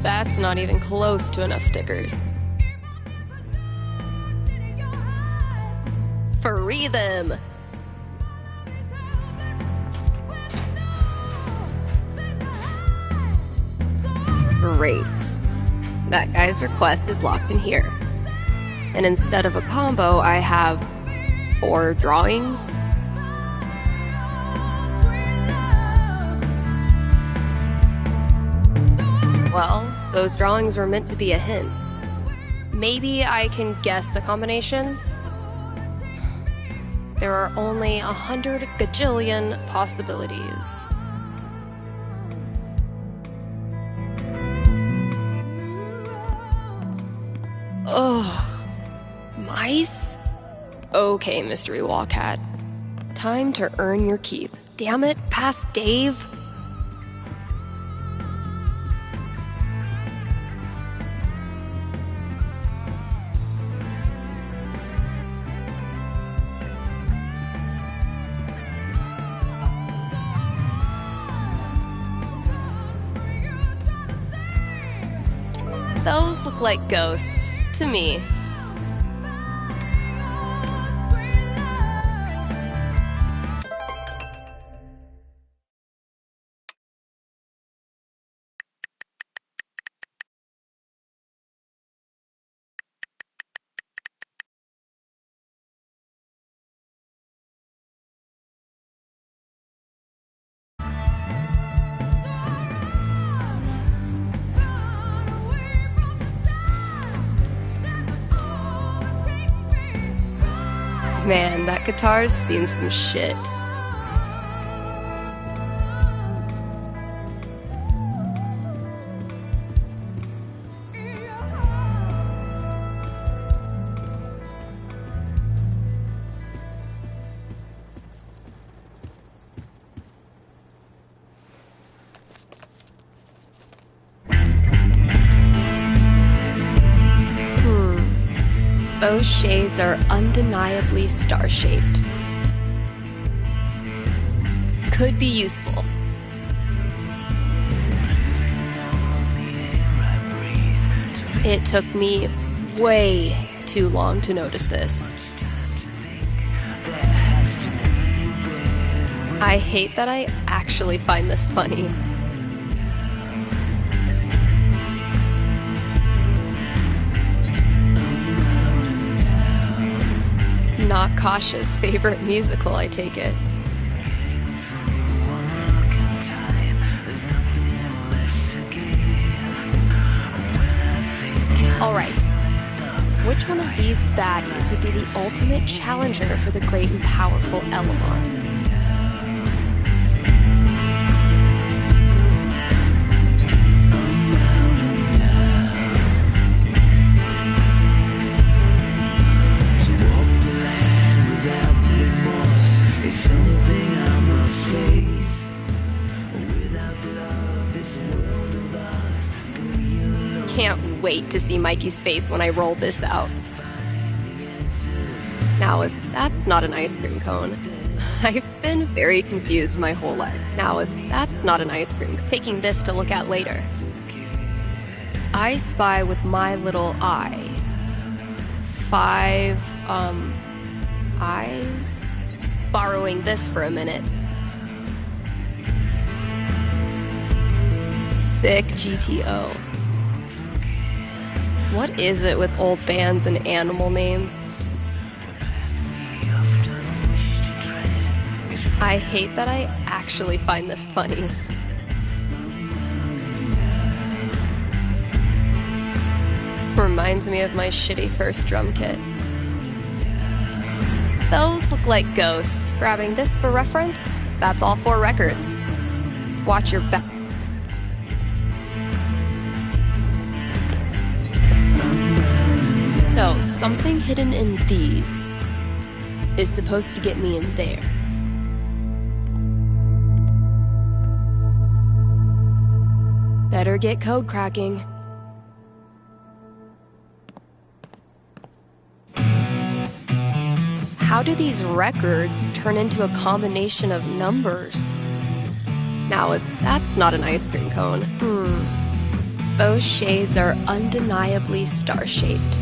That's not even close to enough stickers. Free them! Great. That guy's request is locked in here. And instead of a combo, I have 4 drawings. Well, those drawings were meant to be a hint. Maybe I can guess the combination? There are only 100 gajillion possibilities. Ugh. Mice? Okay, Mystery Wall Cat. Time to earn your keep. Damn it, past Dave. Those look like ghosts to me. Man, that guitar's seen some shit. Those shades are undeniably star-shaped. Could be useful. It took me way too long to notice this. I hate that I actually find this funny. Not Kasha's favorite musical, I take it. Alright, which one of these baddies would be the ultimate challenger for the great and powerful Elamon? Can't wait to see Mikey's face when I roll this out. Now, if that's not an ice cream cone, I've been very confused my whole life. Now, if that's not an ice cream cone, taking this to look at later. I spy with my little eye 5, eyes? Borrowing this for a minute. Sick GTO. What is it with old bands and animal names? I hate that I actually find this funny. Reminds me of my shitty first drum kit. Those look like ghosts. Grabbing this for reference, that's all 4 records. Watch your back. So, something hidden in these is supposed to get me in there. Better get code cracking. How do these records turn into a combination of numbers? Now, if that's not an ice cream cone, those shades are undeniably star-shaped.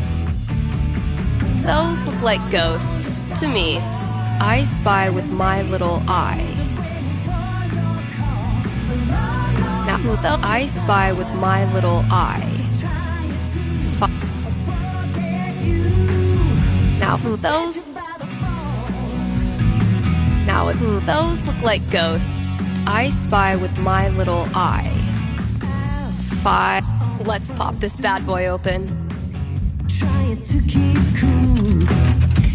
Those look like ghosts to me. I spy with my little eye. Now, I spy with my little eye. Now, those look like ghosts. I spy with my little eye. 5. Let's pop this bad boy open. Trying to keep cool.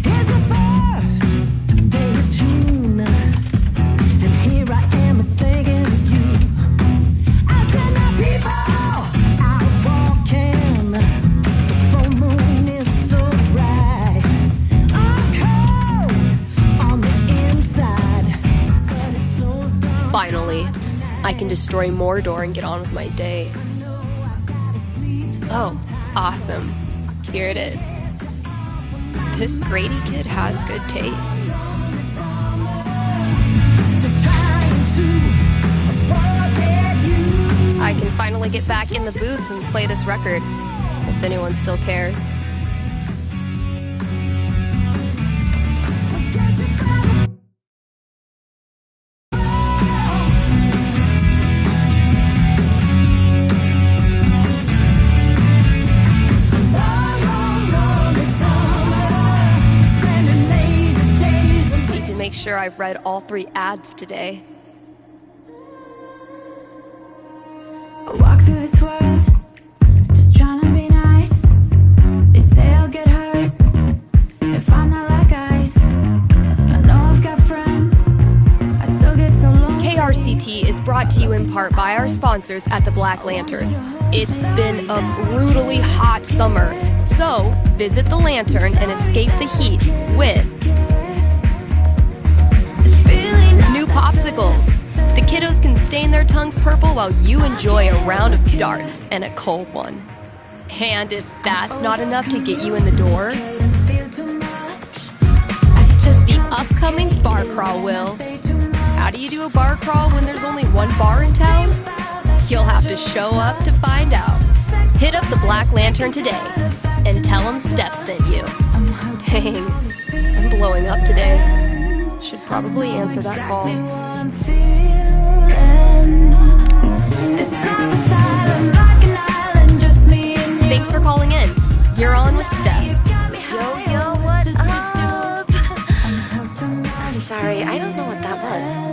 Here's the first day of June, and here I am thinking of you. I said, now people out walking, the full moon is so bright. I'm cold on the inside, but it's so dark. Finally, I can destroy Mordor and get on with my day. Oh, awesome. Here it is. This Grady kid has good taste. I can finally get back in the booth and play this record, if anyone still cares. Make sure I've read all 3 ads today. I walk through this world, just trying to be nice. They say I'll get hurt if I'm not like ice. brought to you in part by our sponsors at the Black Lantern. It's been a brutally hot summer, so visit the Lantern and escape the heat with new popsicles. The kiddos can stain their tongues purple while you enjoy a round of darts and a cold one. And if that's not enough to get you in the door, the upcoming bar crawl will. How do you do a bar crawl when there's only one bar in town? You'll have to show up to find out. Hit up the Black Lantern today and tell them Steph sent you. Dang, I'm blowing up today. Should probably answer that call. Thanks for calling in. You're on with Steph. Yo, what up? Sorry, I don't know what that was.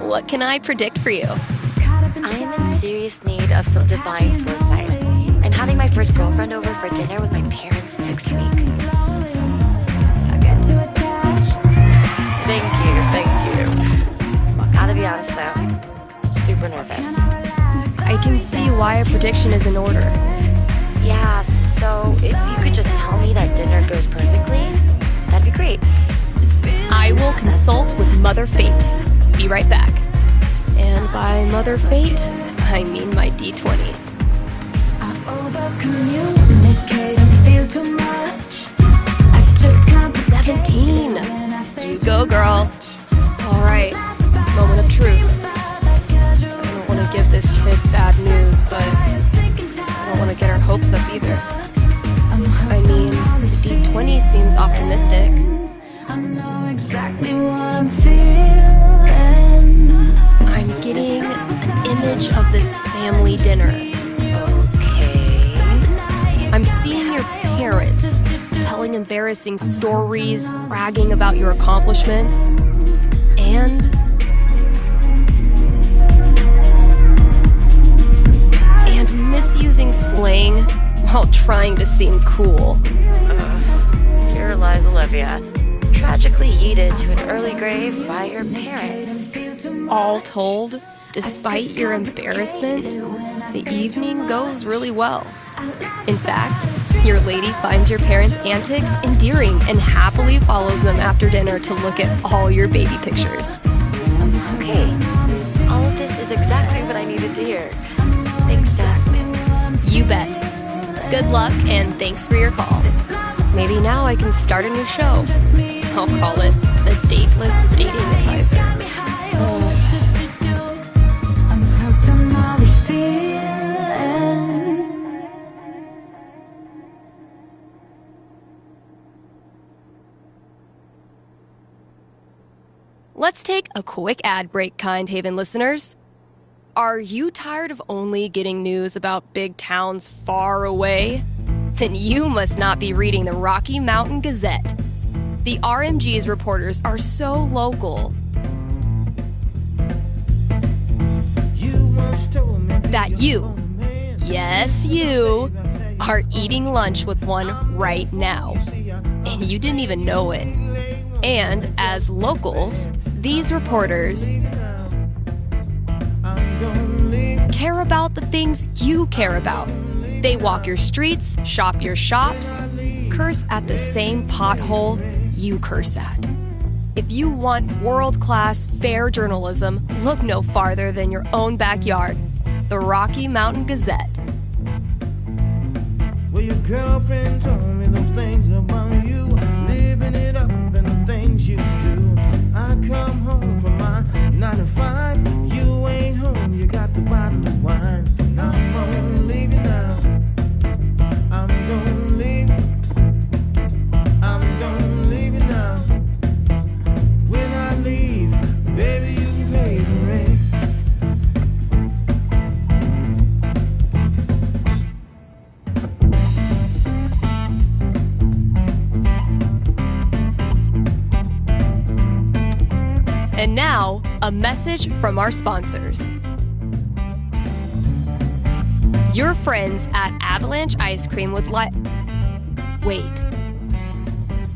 What can I predict for you? I am in serious need of some divine foresight. I'm having my first girlfriend over for dinner with my parents next week. Thank you. Gotta be honest though, super nervous. I can see why a prediction is in order. Yeah, so if you could just tell me that dinner goes perfectly, that'd be great. I will consult with Mother Fate. Be right back. And by Mother Fate, I mean my D20. 17. You go, girl. All right, moment of truth. I don't want to give this kid bad news, but I don't want to get her hopes up either. I mean, the D20 seems optimistic. I'm getting an image of this family dinner. Okay. I'm seeing your parents telling embarrassing stories, bragging about your accomplishments, and misusing slang while trying to seem cool. Here lies Olivia, tragically yeeted to an early grave by her parents. All told, despite your embarrassment, the evening goes really well. In fact, your lady finds your parents' antics endearing and happily follows them after dinner to look at all your baby pictures. Okay, all of this is exactly what I needed to hear. Thanks, Steph. You bet. Good luck and thanks for your call. Maybe now I can start a new show. I'll call it the Dateless Dating Advisor. Let's take a quick ad break, Kind Haven listeners. Are you tired of only getting news about big towns far away? Then you must not be reading the Rocky Mountain Gazette. The RMG's reporters are so local that you, yes you, are eating lunch with one right now. And you didn't even know it. And as locals, these reporters care about the things you care about. They walk your streets, shop your shops, curse at the same pothole you curse at. If you want world-class, fair journalism, look no farther than your own backyard. The Rocky Mountain Gazette. Well, your girlfriend told me those things about you, living it up and the things you do. I come home from my 9 to 5, you ain't home, you got the bottle of wine. I'm gonna leave you now. I'm gonna leave. I'm gonna leave you now. When I leave, baby, you can pay the rent. And now, a message from our sponsors. Your friends at Avalanche Ice Cream would like... Wait.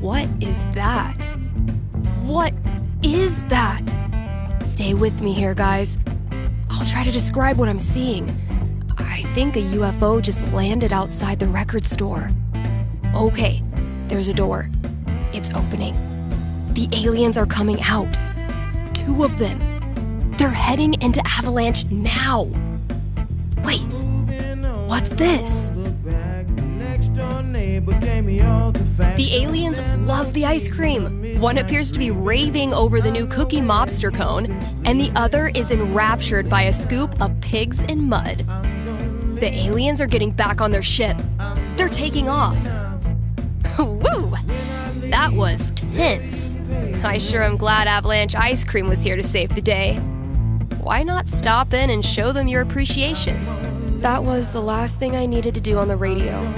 What is that? What is that? Stay with me here, guys. try to describe what I'm seeing. I think a UFO just landed outside the record store. Okay, there's a door. It's opening. The aliens are coming out. 2 of them. They're heading into Avalanche now. Wait, what's this? The aliens love the ice cream. One appears to be raving over the new Cookie Mobster cone, and the other is enraptured by a scoop of pigs in mud. The aliens are getting back on their ship. They're taking off. Woo! That was tense. I sure am glad Avalanche Ice Cream was here to save the day. Why not stop in and show them your appreciation? That was the last thing I needed to do on the radio.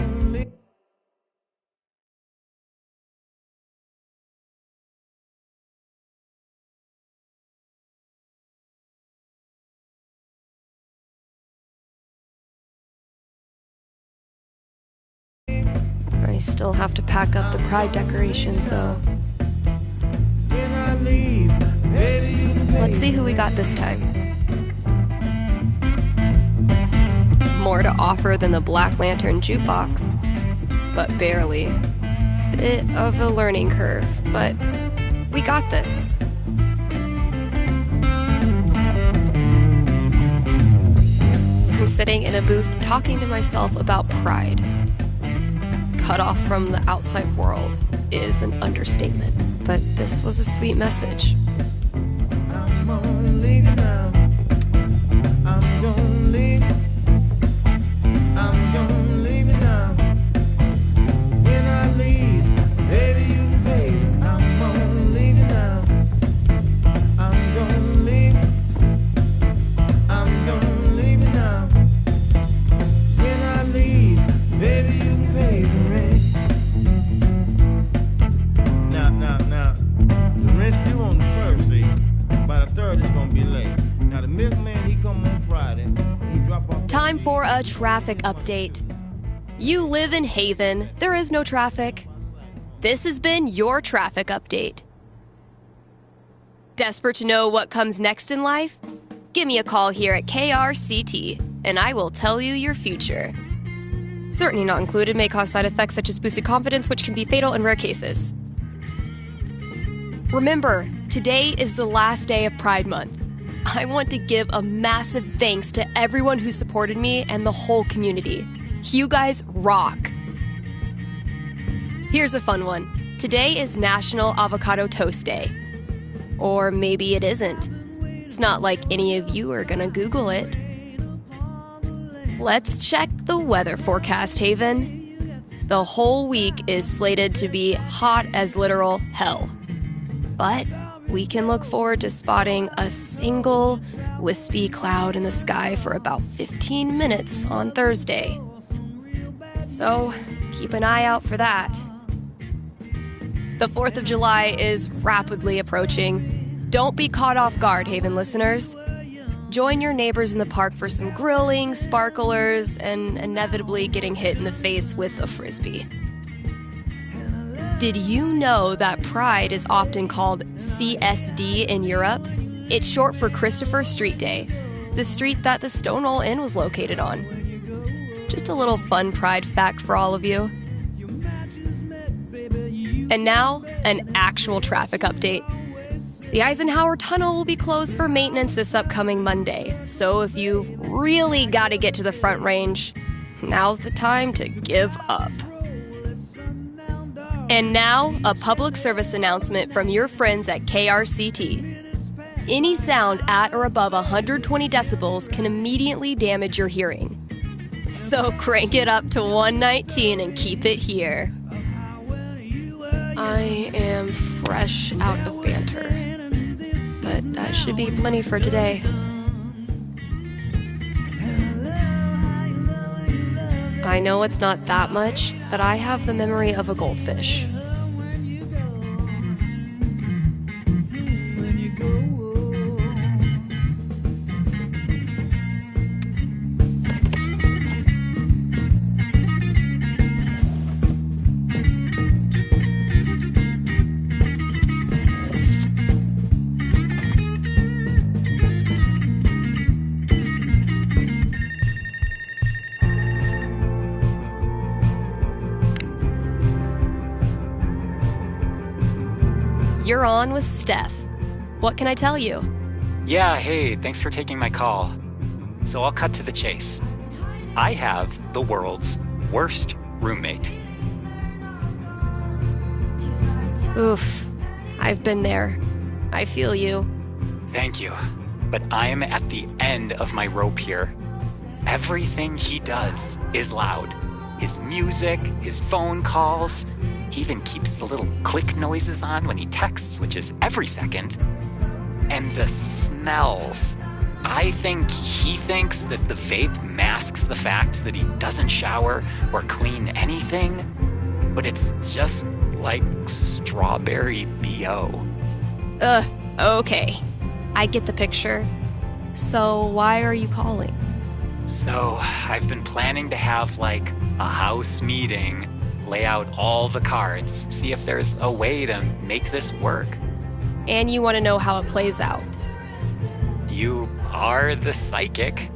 I still have to pack up the pride decorations, though. Let's see who we got this time. More to offer than the Black Lantern jukebox, but barely. Bit of a learning curve, but we got this. I'm sitting in a booth talking to myself about pride. Cut off from the outside world is an understatement, but this was a sweet message. I'm gonna leave you now. I'm gonna leave. I'm gonna leave you now. When I leave, baby, you can pay. I'm gonna leave you now. I'm gonna leave. I'm gonna leave you now. When I leave, baby, you can pay the rent. Now, the rent's due on the first, see. By the third, it's gonna be late. Now, the milkman, he come on Friday. He drop off. Time for a traffic update. You live in Haven. There is no traffic. This has been your traffic update. Desperate to know what comes next in life? Give me a call here at KRCT, and I will tell you your future. Certainty not included may cause side effects such as boosted confidence, which can be fatal in rare cases. Remember, today is the last day of Pride Month. I want to give a massive thanks to everyone who supported me and the whole community. You guys rock. Here's a fun one. Today is National Avocado Toast Day. Or maybe it isn't. It's not like any of you are gonna Google it. Let's check the weather forecast, Haven. The whole week is slated to be hot as literal hell. But we can look forward to spotting a single wispy cloud in the sky for about 15 minutes on Thursday. So keep an eye out for that. The 4th of July is rapidly approaching. Don't be caught off guard, Haven listeners. Join your neighbors in the park for some grilling, sparklers, and inevitably getting hit in the face with a frisbee. Did you know that Pride is often called CSD in Europe? It's short for Christopher Street Day, the street that the Stonewall Inn was located on. Just a little fun Pride fact for all of you. And now, an actual traffic update. The Eisenhower Tunnel will be closed for maintenance this upcoming Monday, so if you've really got to get to the Front Range, now's the time to give up. And now, a public service announcement from your friends at KRCT. Any sound at or above 120 decibels can immediately damage your hearing. So crank it up to 119 and keep it here. I am fresh out of banter, but that should be plenty for today. I know it's not that much, but I have the memory of a goldfish. You're on with Steph. What can I tell you? Yeah, hey, thanks for taking my call. So I'll cut to the chase. I have the world's worst roommate. Oof. I've been there. I feel you. Thank you. But I'm at the end of my rope here. Everything he does is loud. His music, his phone calls. He even keeps the little click noises on when he texts, which is every second. And the smells. I think he thinks that the vape masks the fact that he doesn't shower or clean anything, but it's just like strawberry BO. Okay. I get the picture. So why are you calling? So I've been planning to have like a house meeting, lay out all the cards, see if there's a way to make this work. And you want to know how it plays out. You are the psychic.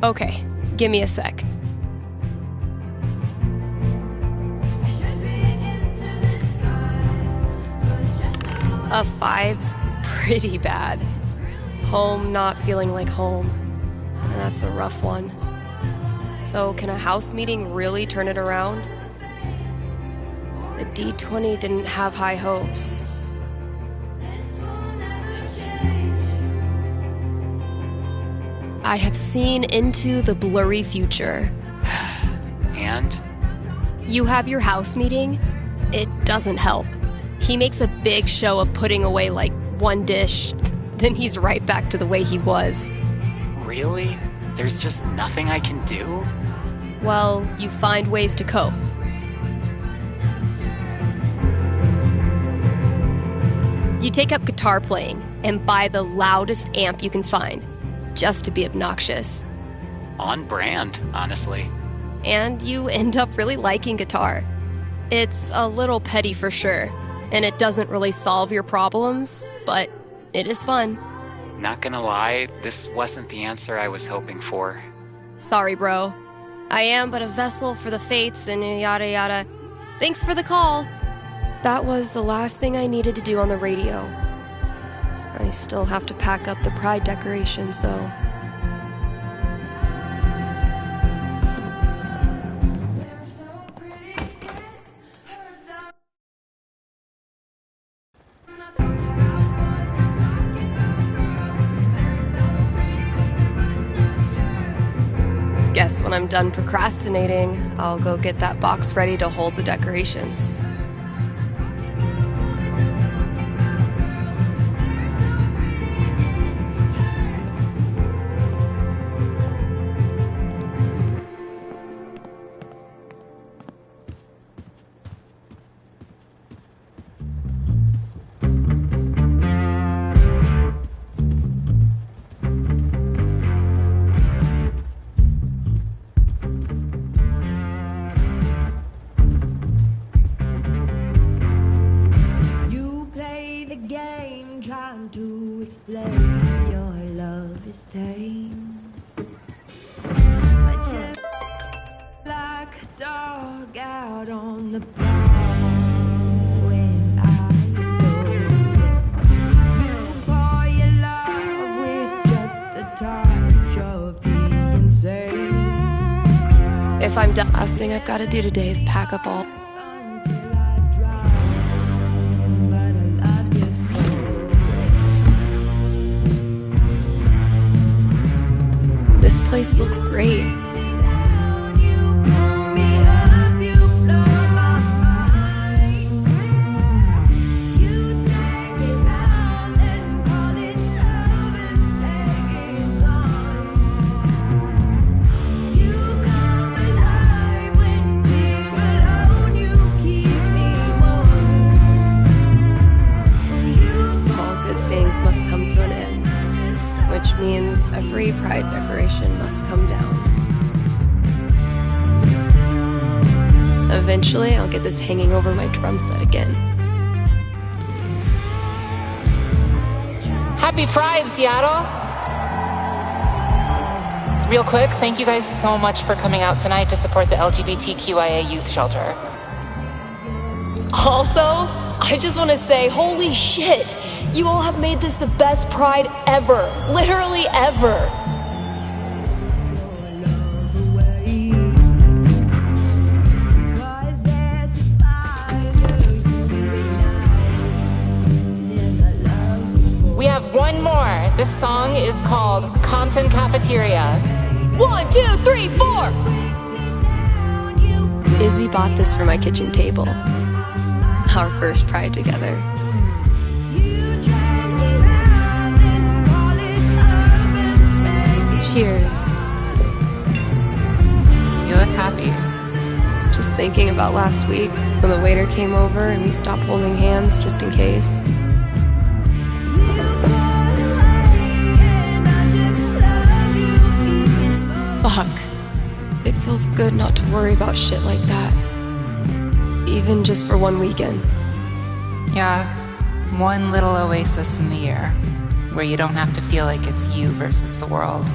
Okay, give me a sec. A 5's pretty bad. Home not feeling like home. That's a rough one. So can a house meeting really turn it around? The D20 didn't have high hopes. I have seen into the blurry future. And? You have your house meeting? It doesn't help. He makes a big show of putting away like one dish, then he's right back to the way he was. Really? There's just nothing I can do? Well, you find ways to cope. You take up guitar playing and buy the loudest amp you can find, just to be obnoxious. On brand, honestly. And you end up really liking guitar. It's a little petty for sure, and it doesn't really solve your problems, but it is fun. Not gonna lie, this wasn't the answer I was hoping for. Sorry, bro. I am but a vessel for the fates and yada yada. Thanks for the call. That was the last thing I needed to do on the radio. I still have to pack up the pride decorations, though. Guess when I'm done procrastinating, I'll go get that box ready to hold the decorations. If I'm done, last thing I've got to do today is pack up all. This place looks great. Means every pride decoration must come down. Eventually, I'll get this hanging over my drum set again. Happy Pride, Seattle! Real quick, thank you guys so much for coming out tonight to support the LGBTQIA youth shelter. Also, I just want to say, holy shit! You all have made this the best Pride ever. Literally ever. We have one more. This song is called Compton Cafeteria. 1, 2, 3, 4! Izzy bought this for my kitchen table. Our first Pride together. Cheers. You look happy. Just thinking about last week when the waiter came over and we stopped holding hands just in case. Fuck. It feels good not to worry about shit like that. Even just for one weekend. Yeah, one little oasis in the year where you don't have to feel like it's you versus the world.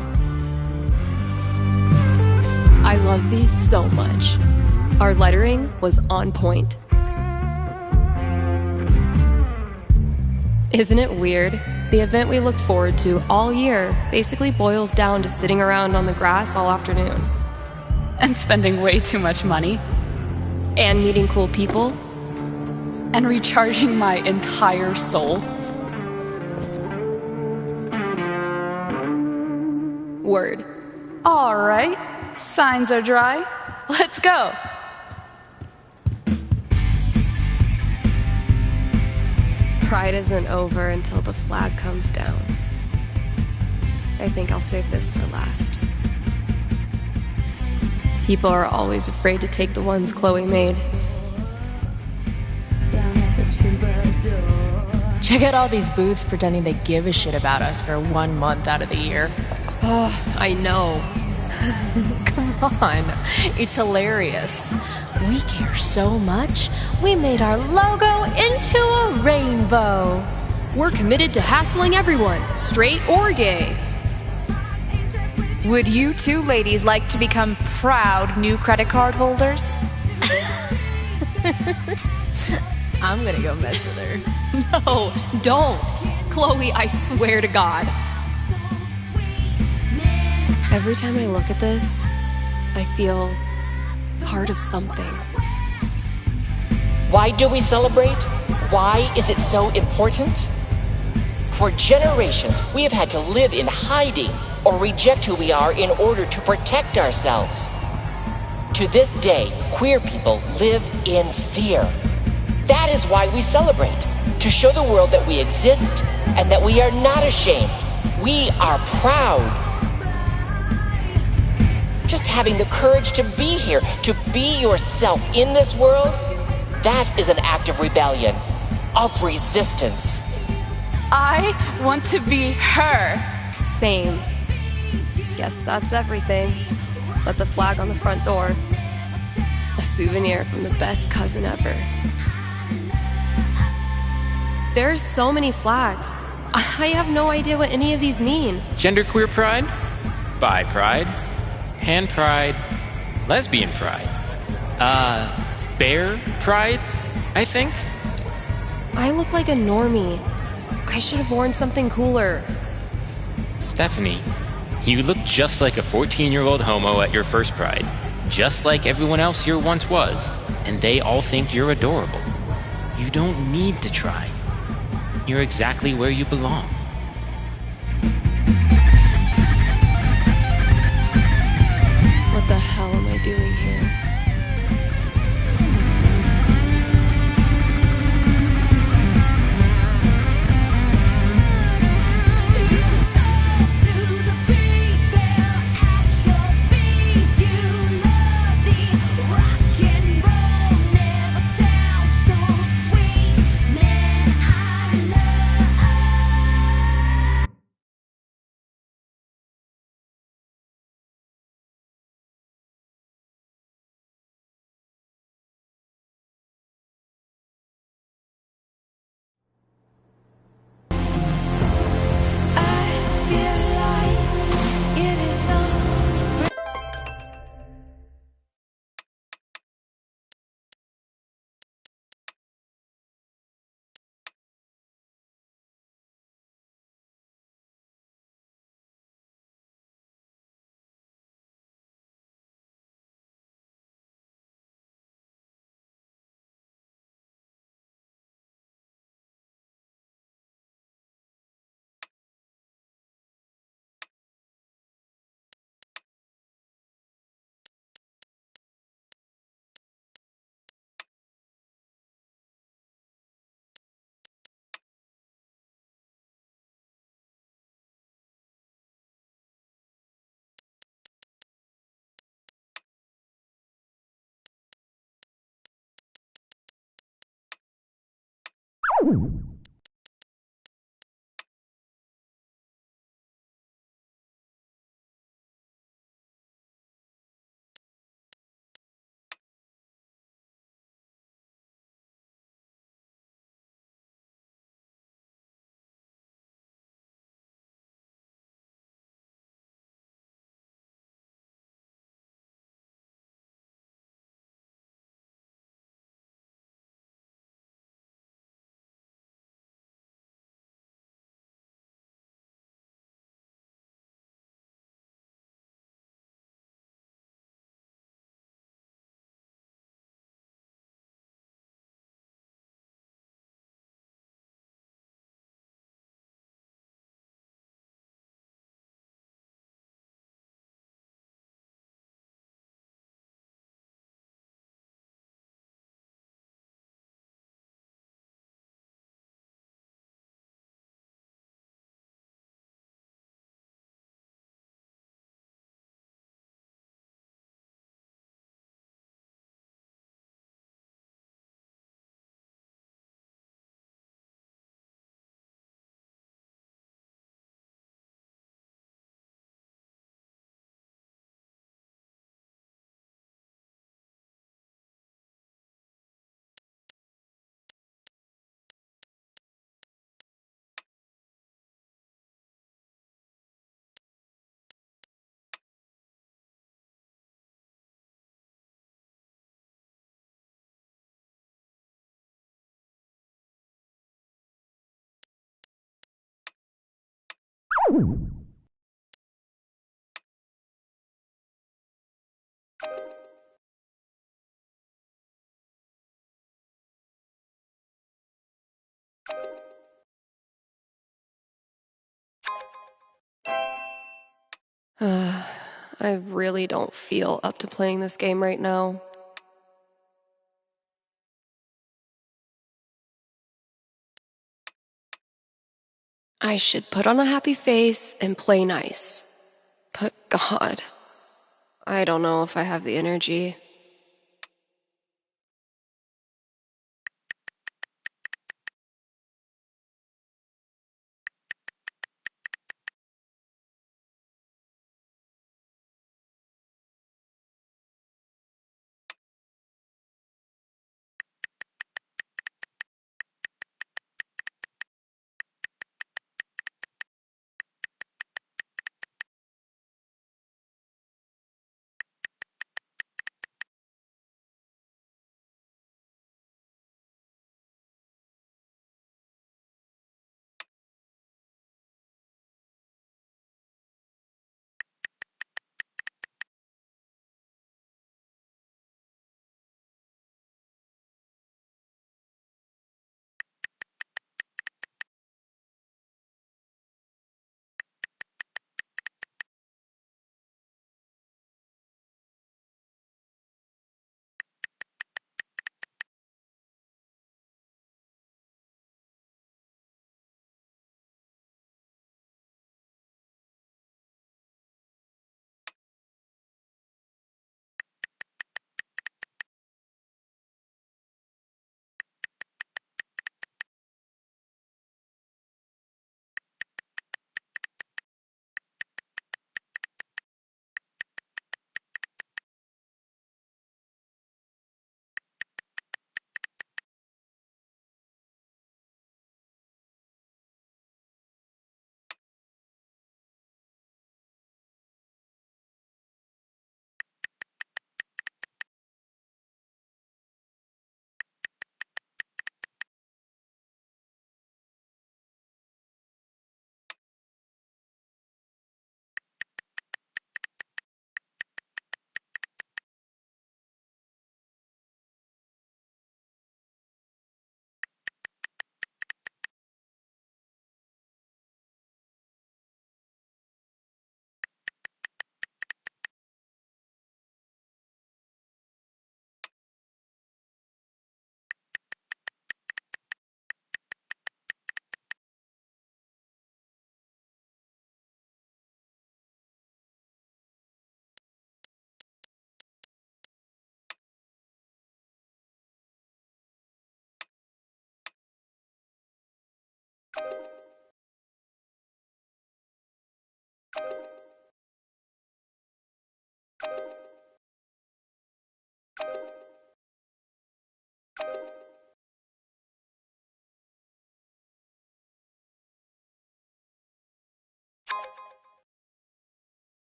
I love these so much. Our lettering was on point. Isn't it weird? The event we look forward to all year basically boils down to sitting around on the grass all afternoon. And spending way too much money. And meeting cool people. And recharging my entire soul. Word. All right, signs are dry. Let's go. Pride isn't over until the flag comes down. I think I'll save this for last. People are always afraid to take the ones Chloe made. Check out all these booths pretending they give a shit about us for 1 month out of the year. Oh, I know. Come on, it's hilarious. We care so much, we made our logo into a rainbow. We're committed to hassling everyone, straight or gay. Would you two ladies like to become proud new credit card holders? I'm gonna go mess with her. No, don't. Chloe, I swear to God. Every time I look at this, I feel part of something. Why do we celebrate? Why is it so important? For generations, we have had to live in hiding or reject who we are in order to protect ourselves. To this day, queer people live in fear. That is why we celebrate, to show the world that we exist and that we are not ashamed. We are proud. Just having the courage to be here, to be yourself in this world, that is an act of rebellion, of resistance. I want to be her. Same. Guess that's everything. But the flag on the front door. A souvenir from the best cousin ever. There's so many flags. I have no idea what any of these mean. Genderqueer pride, bi pride, pan pride, lesbian pride, bear pride, I think. I look like a normie. I should have worn something cooler. Stephanie, you look just like a 14-year-old homo at your first pride. Just like everyone else here once was. And they all think you're adorable. You don't need to try. You're exactly where you belong. What the hell am I doing here? I really don't feel up to playing this game right now. I should put on a happy face and play nice. But God, I don't know if I have the energy.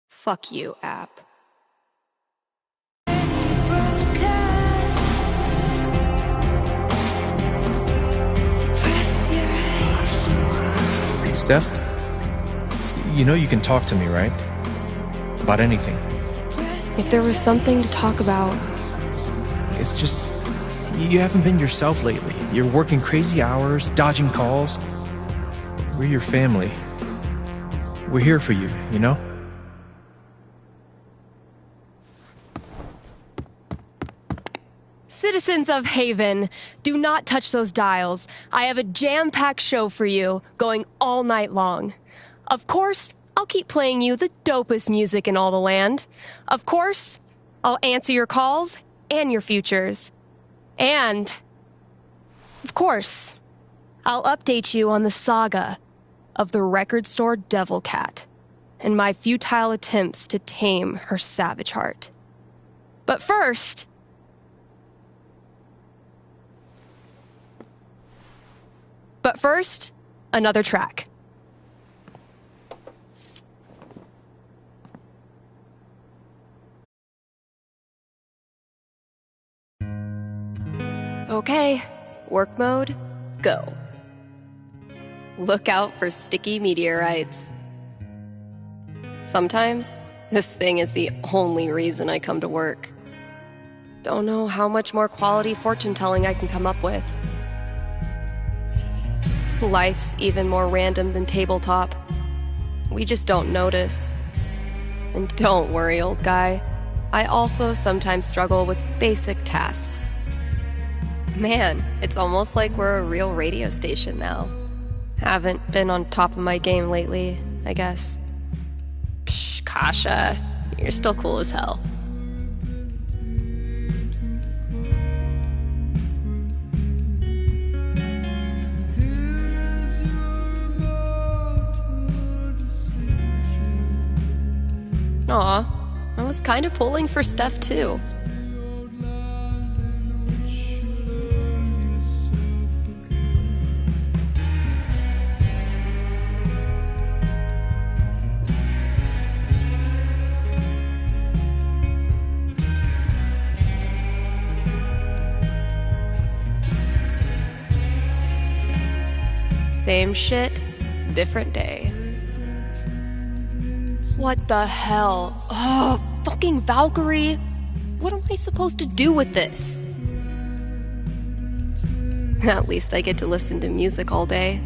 Fuck you, app. Steph, you know you can talk to me, right? About anything. If there was something to talk about. It's just, you haven't been yourself lately. You're working crazy hours, dodging calls. We're your family. We're here for you, you know? Citizens of Haven, do not touch those dials. I have a jam-packed show for you, going all night long. Of course, I'll keep playing you the dopest music in all the land. Of course, I'll answer your calls and your futures. And, of course, I'll update you on the saga of the record store Devil Cat and my futile attempts to tame her savage heart. But first, another track. Okay, work mode, go. Look out for sticky meteorites. Sometimes, this thing is the only reason I come to work. Don't know how much more quality fortune-telling I can come up with. Life's even more random than tabletop. We just don't notice. And don't worry, old guy. I also sometimes struggle with basic tasks. Man, it's almost like we're a real radio station now. Haven't been on top of my game lately, I guess. Psh, Kasha, you're still cool as hell. Aw, I was kind of pulling for Steph too. Same shit, different day. What the hell? Oh, fucking Valkyrie! What am I supposed to do with this? At least I get to listen to music all day.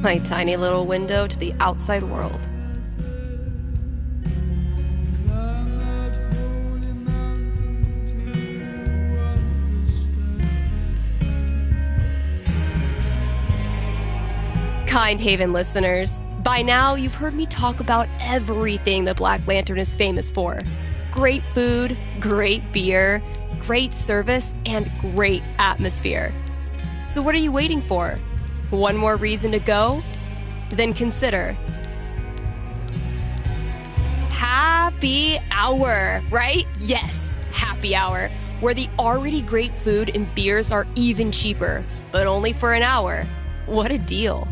My tiny little window to the outside world. Kind Haven listeners, by now you've heard me talk about everything the Black Lantern is famous for. Great food, great beer, great service, and great atmosphere. So what are you waiting for? One more reason to go? Then consider Happy Hour, right? Yes, Happy Hour, where the already great food and beers are even cheaper, but only for an hour. What a deal.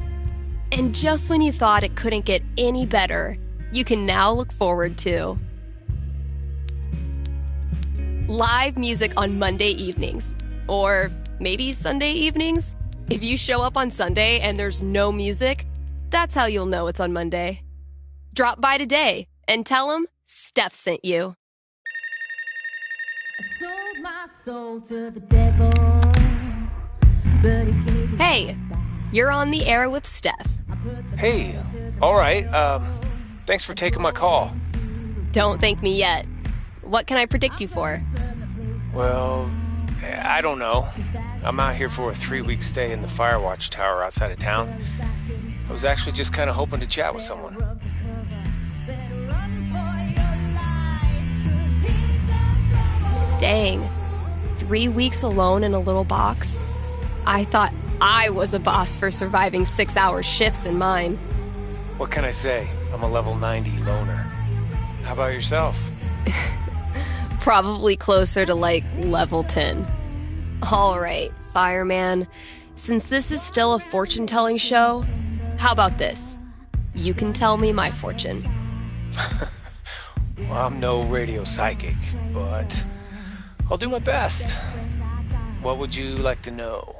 And just when you thought it couldn't get any better, you can now look forward to live music on Monday evenings, or maybe Sunday evenings. If you show up on Sunday and there's no music, that's how you'll know it's on Monday. Drop by today and tell them Steph sent you. Hey, you're on the air with Steph. Hey, all right. Thanks for taking my call. Don't thank me yet. What can I predict you for? Well, I don't know. I'm out here for a 3-week stay in the Firewatch Tower outside of town. I was actually just kind of hoping to chat with someone. Dang. 3 weeks alone in a little box? I thought I was a boss for surviving 6-hour shifts in mine. What can I say? I'm a level 90 loner. How about yourself? Probably closer to like level 10. All right, fireman. Since this is still a fortune-telling show, how about this? You can tell me my fortune. Well, I'm no radio psychic, but I'll do my best. What would you like to know?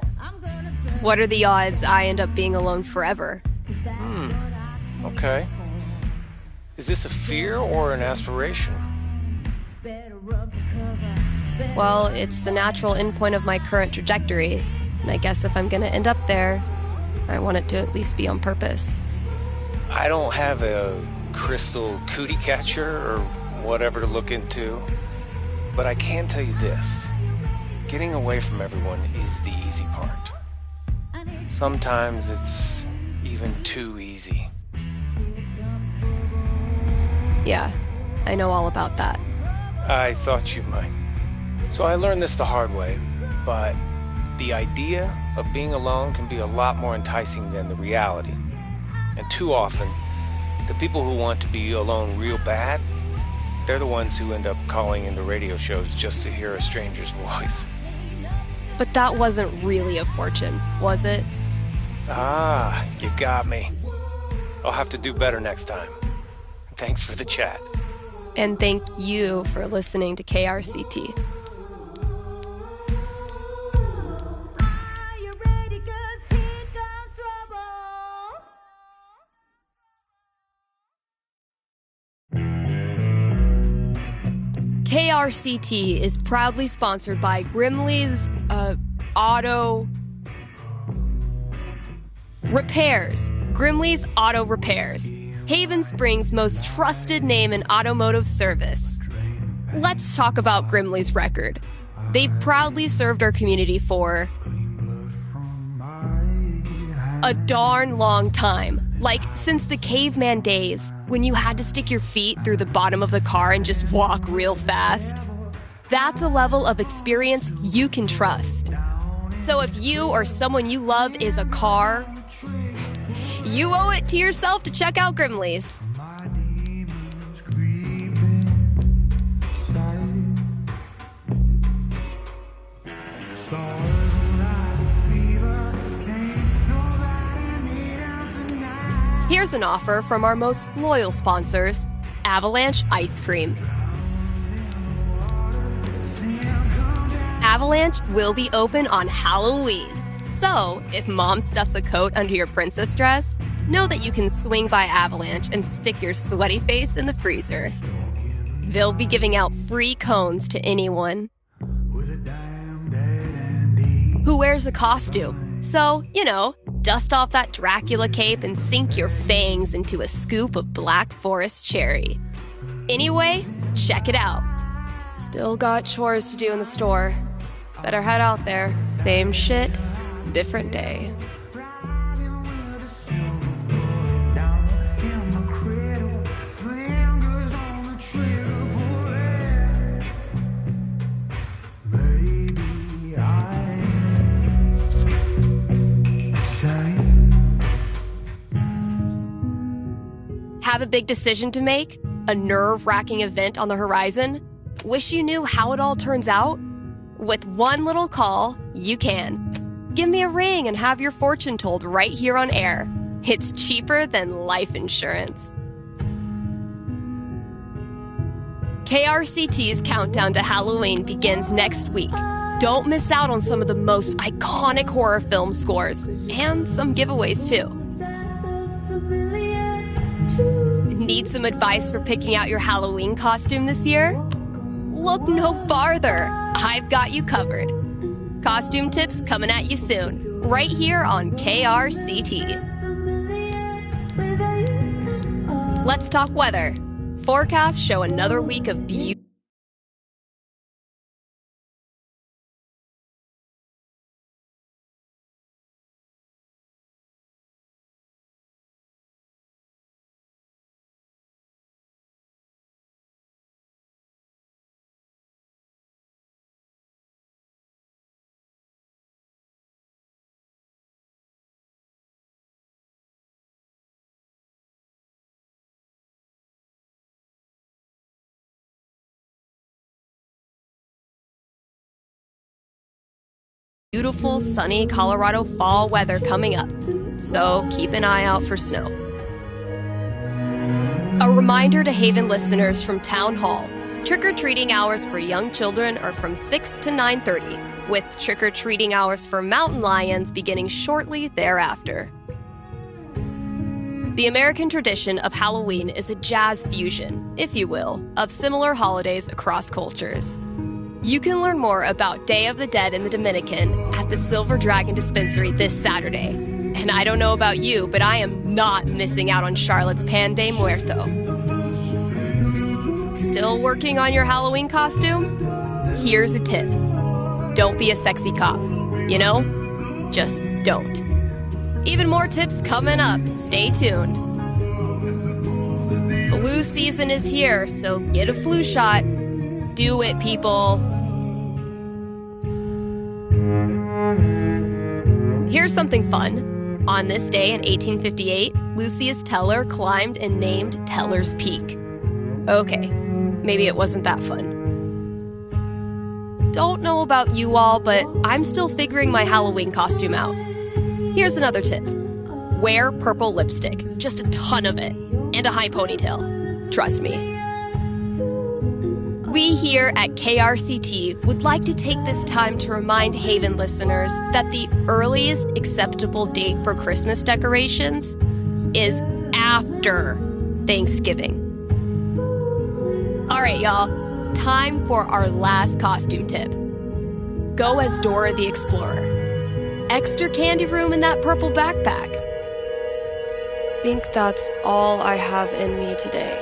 What are the odds I end up being alone forever? Okay. Is this a fear or an aspiration? Well, it's the natural endpoint of my current trajectory, and I guess if I'm gonna end up there, I want it to at least be on purpose. I don't have a crystal cootie catcher or whatever to look into, but I can tell you this. Getting away from everyone is the easy part. Sometimes it's even too easy. Yeah, I know all about that. I thought you might. So I learned this the hard way, but the idea of being alone can be a lot more enticing than the reality. And too often, the people who want to be alone real bad, they're the ones who end up calling into radio shows just to hear a stranger's voice. But that wasn't really a fortune, was it? Ah, you got me. I'll have to do better next time. Thanks for the chat. And thank you for listening to KRCT. KRCT is proudly sponsored by Grimley's Auto Repairs. Grimley's Auto Repairs, Haven Springs' most trusted name in automotive service. Let's talk about Grimley's record. They've proudly served our community for a darn long time. Like, since the caveman days, when you had to stick your feet through the bottom of the car and just walk real fast. That's a level of experience you can trust. So if you or someone you love is a car, you owe it to yourself to check out Grimley's. Here's an offer from our most loyal sponsors, Avalanche Ice Cream. Avalanche will be open on Halloween. So, if mom stuffs a coat under your princess dress, know that you can swing by Avalanche and stick your sweaty face in the freezer. They'll be giving out free cones to anyone who wears a costume. So, dust off that Dracula cape and sink your fangs into a scoop of Black Forest cherry. Anyway, check it out. Still got chores to do in the store. Better head out there. Same shit, different day. Have a big decision to make? A nerve-wracking event on the horizon? Wish you knew how it all turns out? With one little call, you can. Give me a ring and have your fortune told right here on air. It's cheaper than life insurance. KRCT's countdown to Halloween begins next week. Don't miss out on some of the most iconic horror film scores, and some giveaways too. Need some advice for picking out your Halloween costume this year? Look no farther. I've got you covered. Costume tips coming at you soon, right here on KRCT. Let's talk weather. Forecasts show another week of beauty. beautiful, sunny Colorado fall weather coming up, so keep an eye out for snow. A reminder to Haven listeners from Town Hall, trick-or-treating hours for young children are from 6 to 9:30, with trick-or-treating hours for mountain lions beginning shortly thereafter. The American tradition of Halloween is a jazz fusion, if you will, of similar holidays across cultures. You can learn more about Day of the Dead in the Dominican at the Silver Dragon Dispensary this Saturday. And I don't know about you, but I am not missing out on Charlotte's Pan de Muerto. Still working on your Halloween costume? Here's a tip. Don't be a sexy cop. You know? Just don't. Even more tips coming up. Stay tuned. Flu season is here, so get a flu shot. Do it, people. Here's something fun. On this day in 1858, Lucius Teller climbed and named Teller's Peak. Okay, maybe it wasn't that fun. Don't know about you all, but I'm still figuring my Halloween costume out. Here's another tip. Wear purple lipstick, just a ton of it, and a high ponytail. Trust me. We here at KRCT would like to take this time to remind Haven listeners that the earliest acceptable date for Christmas decorations is after Thanksgiving. All right, y'all, time for our last costume tip. Go as Dora the Explorer. Extra candy room in that purple backpack. Think that's all I have in me today.